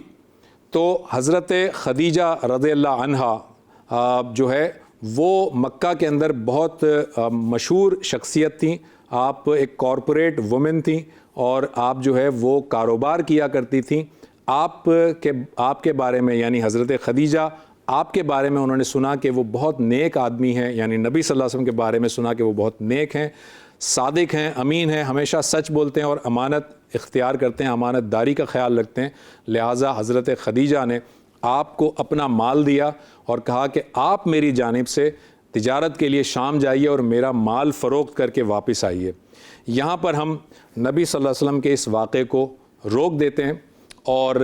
تو حضرت خدیجہ رضی اللہ عنہا جو ہے وہ مکہ کے اندر بہت مشہور شخصیت تھیں۔ آپ ایک کارپوریٹ وومن تھیں اور آپ جو ہے وہ کاروبار کیا کرتی تھیں۔ آپ کے بارے میں یعنی حضرت خدیجہ آپ کے بارے میں انہوں نے سنا کہ وہ بہت نیک آدمی ہیں، یعنی نبی صلی اللہ علیہ وسلم کے بارے میں سنا کہ وہ بہت نیک ہیں، صادق ہیں، امین ہیں، ہمیشہ سچ بولتے ہیں اور امانت اختیار کرتے ہیں، امانت داری کا خیال رکھتے ہیں۔ لہٰذا حضرت خدیجہ نے آپ کو اپنا مال دیا اور کہا کہ آپ میری جانب سے تجارت کے لیے شام جائیے اور میرا مال فروخت کر کے واپس آئیے۔ یہاں پر ہم نبی صلی اللہ علیہ وسلم کے اس واقعے کو روک دیتے ہیں اور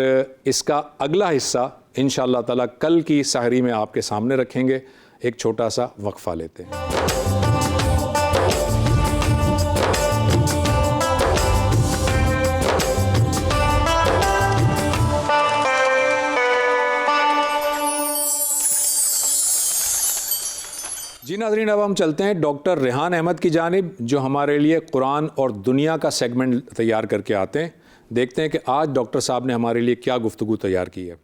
اس کا اگلا حصہ انشاءاللہ تعالیٰ کل کی سحری میں آپ کے سامنے رکھیں گے۔ ایک چھوٹا سا وقفہ لیتے ہیں۔ جی ناظرین، اب ہم چلتے ہیں ڈاکٹر ریحان احمد کی جانب جو ہمارے لیے قرآن اور دنیا کا سیگمنٹ تیار کر کے آتے ہیں۔ دیکھتے ہیں کہ آج ڈاکٹر صاحب نے ہمارے لیے کیا گفتگو تیار کی ہے۔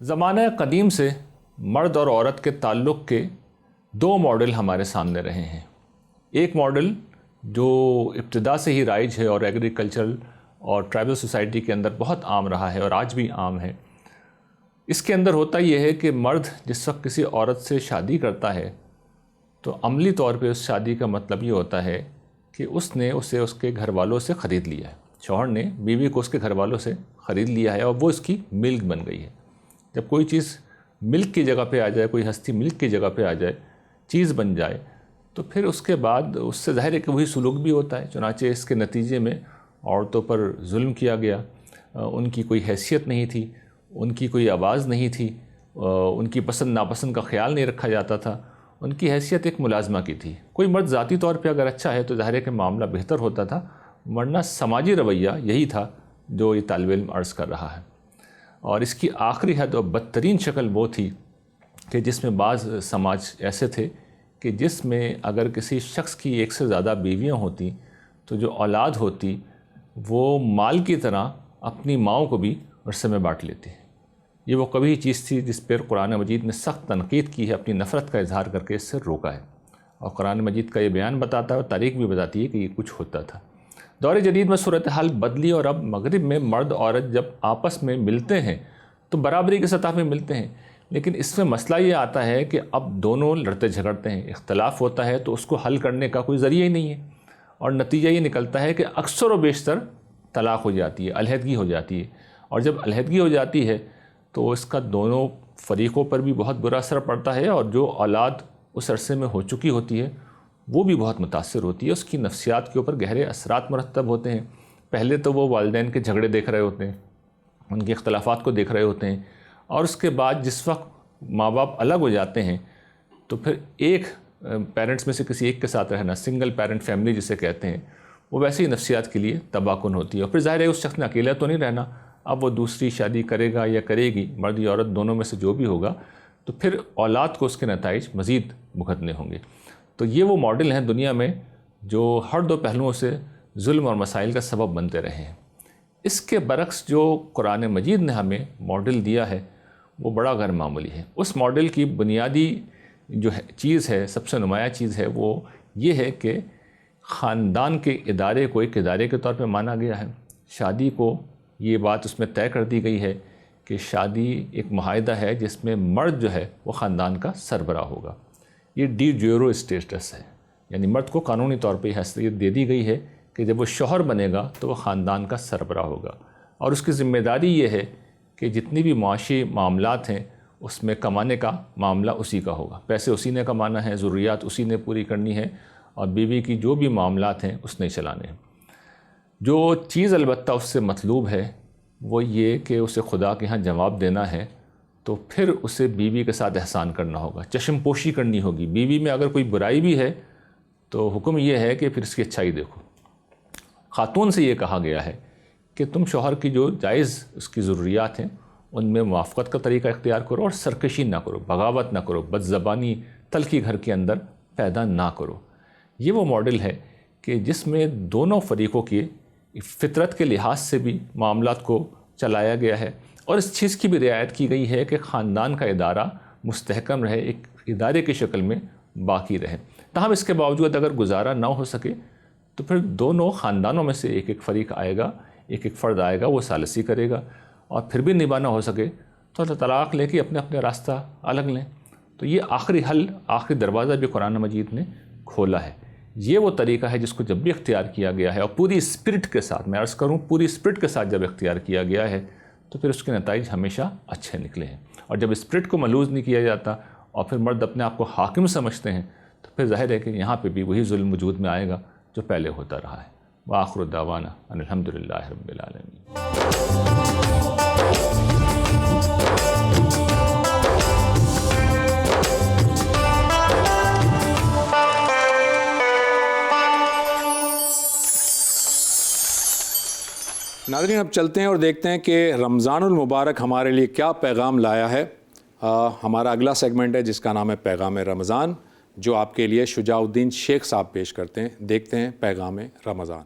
زمانہ قدیم سے مرد اور عورت کے تعلق کے 2 ماڈل ہمارے سامنے رہے ہیں۔ ایک ماڈل جو ابتدا سے ہی رائج ہے اور ایگریکلچرل اور ٹرائبل سوسائٹی کے اندر بہت عام رہا ہے اور آج بھی عام ہے۔ اس کے اندر ہوتا یہ ہے کہ مرد جس وقت کسی عورت سے شادی کرتا ہے تو عملی طور پہ اس شادی کا مطلب یہ ہوتا ہے کہ اس نے اسے اس کے گھر والوں سے خرید لیا ہے، شوہر نے بیوی کو اس کے گھر والوں سے خرید لیا ہے اور وہ اس کی ملک بن گئی ہے۔ جب کوئی چیز ملک کی جگہ پہ آ جائے، کوئی ہستی ملک کی جگہ پہ آ جائے، چیز بن جائے، تو پھر اس کے بعد اس سے ظاہر ہے کہ وہی سلوک بھی ہوتا ہے۔ چنانچہ اس کے نتیجے میں عورتوں پر ظلم کیا گیا، ان کی کوئی حیثیت نہیں تھی، ان کی کوئی آواز نہیں تھی، ان کی پسند ناپسند کا خیال نہیں رکھا جاتا تھا، ان کی حیثیت ایک ملازمہ کی تھی۔ کوئی مرد ذاتی طور پہ اگر اچھا ہے تو ظاہر ہے کہ معاملہ بہتر ہوتا تھا، ورنہ سماجی رویہ یہی تھا جو یہ طالب علم عرض کر رہا ہے۔ اور اس کی آخری حد اور بدترین شکل وہ تھی کہ جس میں بعض سماج ایسے تھے کہ جس میں اگر کسی شخص کی ایک سے زیادہ بیویاں ہوتی تو جو اولاد ہوتی وہ مال کی طرح اپنی ماؤں کو بھی عرصے میں بانٹ لیتی۔ یہ وہ کبھی چیز تھی جس پر قرآن مجید نے سخت تنقید کی ہے، اپنی نفرت کا اظہار کر کے اس سے روکا ہے، اور قرآن مجید کا یہ بیان بتاتا ہے اور تاریخ بھی بتاتی ہے کہ یہ کچھ ہوتا تھا۔ دور جدید میں صورتحال بدلی اور اب مغرب میں مرد عورت جب آپس میں ملتے ہیں تو برابری کی سطح پہ ملتے ہیں، لیکن اس میں مسئلہ یہ آتا ہے کہ اب دونوں لڑتے جھگڑتے ہیں، اختلاف ہوتا ہے تو اس کو حل کرنے کا کوئی ذریعہ ہی نہیں ہے، اور نتیجہ یہ نکلتا ہے کہ اکثر و بیشتر طلاق ہو جاتی ہے، علیحدگی ہو جاتی ہے، اور جب علیحدگی ہو جاتی ہے تو اس کا دونوں فریقوں پر بھی بہت برا اثر پڑتا ہے، اور جو اولاد اس عرصے میں ہو چکی ہوتی ہے وہ بھی بہت متاثر ہوتی ہے، اس کی نفسیات کے اوپر گہرے اثرات مرتب ہوتے ہیں۔ پہلے تو وہ والدین کے جھگڑے دیکھ رہے ہوتے ہیں، ان کے اختلافات کو دیکھ رہے ہوتے ہیں، اور اس کے بعد جس وقت ماں باپ الگ ہو جاتے ہیں تو پھر ایک پیرنٹس میں سے کسی ایک کے ساتھ رہنا، سنگل پیرنٹ فیملی جسے کہتے ہیں، وہ ویسے ہی نفسیات کے لیے تباہ کن ہوتی ہے، اور پھر ظاہر ہے اس شخص نے اکیلا تو نہیں رہنا، اب وہ دوسری شادی کرے گا یا کرے گی، مرد یا عورت دونوں میں سے جو بھی ہوگا، تو پھر اولاد کو اس کے نتائج مزید بھگتنے ہوں گے۔ تو یہ وہ ماڈل ہیں دنیا میں جو ہر دو پہلوؤں سے ظلم اور مسائل کا سبب بنتے رہے ہیں۔ اس کے برعکس جو قرآن مجید نے ہمیں ماڈل دیا ہے وہ بڑا غیر معمولی ہے۔ اس ماڈل کی بنیادی جو چیز ہے، سب سے نمایاں چیز ہے، وہ یہ ہے کہ خاندان کے ادارے کو ایک ادارے کے طور پہ مانا گیا ہے۔ شادی کو یہ بات اس میں طے کر دی گئی ہے کہ شادی ایک معاہدہ ہے جس میں مرد جو ہے وہ خاندان کا سربراہ ہوگا۔ یہ ڈی جیورو اسٹیٹس ہے، یعنی مرد کو قانونی طور پہ حیثیت دے دی گئی ہے کہ جب وہ شوہر بنے گا تو وہ خاندان کا سربراہ ہوگا، اور اس کی ذمہ داری یہ ہے کہ جتنی بھی معاشی معاملات ہیں اس میں کمانے کا معاملہ اسی کا ہوگا، پیسے اسی نے کمانا ہے، ضروریات اسی نے پوری کرنی ہے، اور بیوی کی جو بھی معاملات ہیں اس نے چلانے ہیں۔ جو چیز البتہ اس سے مطلوب ہے وہ یہ کہ اسے خدا کے ہاں جواب دینا ہے، تو پھر اسے بیوی کے ساتھ احسان کرنا ہوگا، چشم پوشی کرنی ہوگی۔ بیوی میں اگر کوئی برائی بھی ہے تو حکم یہ ہے کہ پھر اس کی اچھائی دیکھو۔ خاتون سے یہ کہا گیا ہے کہ تم شوہر کی جو جائز اس کی ضروریات ہیں ان میں موافقت کا طریقہ اختیار کرو، اور سرکشی نہ کرو، بغاوت نہ کرو، بد زبانی تلخی گھر کے اندر پیدا نہ کرو۔ یہ وہ ماڈل ہے کہ جس میں دونوں فریقوں کی فطرت کے لحاظ سے بھی معاملات کو چلایا گیا ہے، اور اس چیز کی بھی رعایت کی گئی ہے کہ خاندان کا ادارہ مستحکم رہے، ایک ادارے کی شکل میں باقی رہے۔ تاہم اس کے باوجود اگر گزارا نہ ہو سکے تو پھر دونوں خاندانوں میں سے ایک ایک فریق آئے گا، ایک ایک فرد آئے گا، وہ ثالثی کرے گا، اور پھر بھی نبھانا ہو سکے تو طلاق لے کے اپنے اپنے راستہ الگ لیں۔ تو یہ آخری حل، آخری دروازہ بھی قرآن مجید نے کھولا ہے۔ یہ وہ طریقہ ہے جس کو جب بھی اختیار کیا گیا ہے، اور پوری اسپرٹ کے ساتھ، میں عرض کروں پوری اسپرٹ کے ساتھ جب اختیار کیا گیا ہے تو پھر اس کے نتائج ہمیشہ اچھے نکلے ہیں۔ اور جب اسپرٹ کو ملوث نہیں کیا جاتا اور پھر مرد اپنے آپ کو حاکم سمجھتے ہیں تو پھر ظاہر ہے کہ یہاں پہ بھی وہی ظلم وجود میں آئے گا جو پہلے ہوتا رہا ہے۔ وآخر دعوانا ان الحمدللہ رب العالمین۔ ناظرین اب چلتے ہیں اور دیکھتے ہیں کہ رمضان المبارک ہمارے لیے کیا پیغام لایا ہے۔ ہمارا اگلا سیگمنٹ ہے جس کا نام ہے پیغام رمضان، جو آپ کے لیے شجاع الدین شیخ صاحب پیش کرتے ہیں۔ دیکھتے ہیں پیغام رمضان۔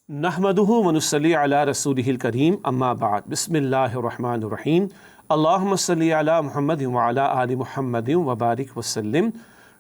نحمدہ ونصلی علی رسولہ الکریم، اما بعد، بسم اللہ الرحمن الرحیم، اللہم صلی علی محمد وعلی آل محمد وبارک وسلم۔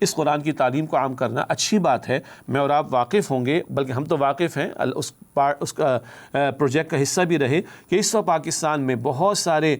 اس قرآن کی تعلیم کو عام کرنا اچھی بات ہے. میں اور آپ واقف ہوں گے، بلکہ ہم تو واقف ہیں، اس پروجیکٹ کا حصہ بھی رہے کہ اس وقت پاکستان میں بہت سارے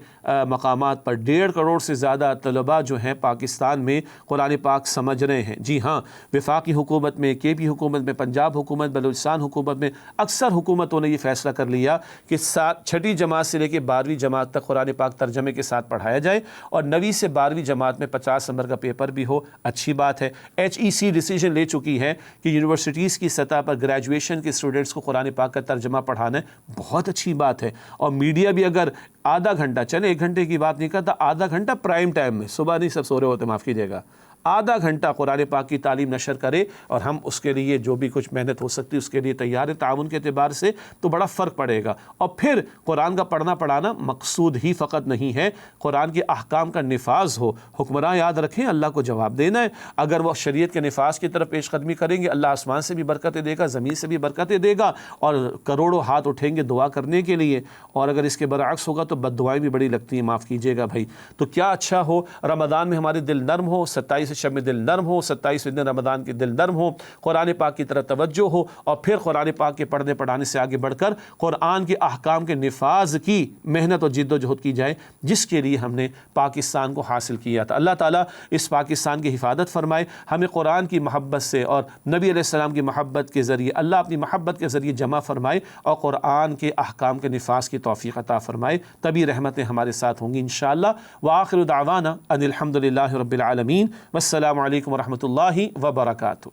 مقامات پر 1.5 کروڑ سے زیادہ طلباء جو ہیں پاکستان میں قرآن پاک سمجھ رہے ہیں. جی ہاں، وفاقی حکومت میں، کے پی حکومت میں، پنجاب حکومت، بلوچستان حکومت میں اکثر حکومتوں نے یہ فیصلہ کر لیا کہ 6ٹھی جماعت سے لے کے 12ویں جماعت تک قرآن پاک ترجمے کے ساتھ پڑھایا جائے، اور 9ویں سے 12ویں جماعت میں 50 نمبر کا پیپر بھی ہو. اچھی بات ہے. HEC ڈیسیجن لے چکی ہے کہ یونیورسٹیز کی سطح پر گریجویشن کے اسٹوڈنٹس کو قرآن پاک کا ترجمہ پڑھانا ہے. بہت اچھی بات ہے. اور میڈیا بھی اگر آدھا گھنٹہ، چلے 1 گھنٹے کی بات نہیں کرتا، آدھا گھنٹہ پرائم ٹائم میں، صبح نہیں سب سو رہے ہوتے، معاف کیجیے گا، آدھا گھنٹہ قرآن پاک کی تعلیم نشر کرے، اور ہم اس کے لیے جو بھی کچھ محنت ہو سکتی ہے اس کے لیے تیار ہے تعاون کے اعتبار سے، تو بڑا فرق پڑے گا. اور پھر قرآن کا پڑھنا پڑھانا مقصود ہی فقط نہیں ہے، قرآن کے احکام کا نفاذ ہو. حکمراں یاد رکھیں اللہ کو جواب دینا ہے. اگر وہ شریعت کے نفاذ کی طرف پیش قدمی کریں گے، اللہ آسمان سے بھی برکتیں دے گا، زمین سے بھی برکتیں دے گا، اور کروڑوں ہاتھ اٹھیں گے دعا کرنے کے لیے. اور اگر اس کے برعکس ہوگا تو بد دعائیں بھی بڑی لگتی ہیں، معاف کیجیے گا بھائی. تو کیا اچھا ہو رمضان میں ہمارے دل نرم ہو، 27 شب میں دل نرم ہو، 27 دن رمضان کے دل نرم ہو، قرآن پاک کی طرف توجہ ہو، اور پھر قرآن پاک کے پڑھنے پڑھانے سے آگے بڑھ کر قرآن کے احکام کے نفاذ کی محنت اور جد و جہد کی جائے، جس کے لیے ہم نے پاکستان کو حاصل کیا تھا. اللہ تعالیٰ اس پاکستان کی حفاظت فرمائے. ہمیں قرآن کی محبت سے اور نبی علیہ السلام کی محبت کے ذریعے، اللہ اپنی محبت کے ذریعے جمع فرمائے، اور قرآن کے احکام کے نفاذ کی توفیق عطا فرمائے. تبھی رحمتیں ہمارے ساتھ ہوں گی انشاءاللہ. وآخر دعوانا ان الحمد للہ رب العالمین، والسلام علیکم ورحمۃ اللہ وبرکاتہ.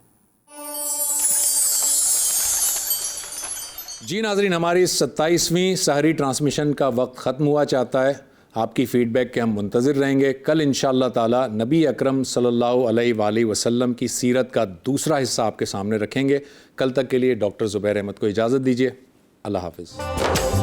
جی ناظرین، ہماری 27ویں سحری ٹرانسمیشن کا وقت ختم ہوا چاہتا ہے. آپ کی فیڈ بیک کے ہم منتظر رہیں گے. کل انشاءاللہ تعالی نبی اکرم صلی اللہ علیہ وآلہ وسلم کی سیرت کا دوسرا حصہ آپ کے سامنے رکھیں گے. کل تک کے لیے ڈاکٹر زبیر احمد کو اجازت دیجیے. اللہ حافظ.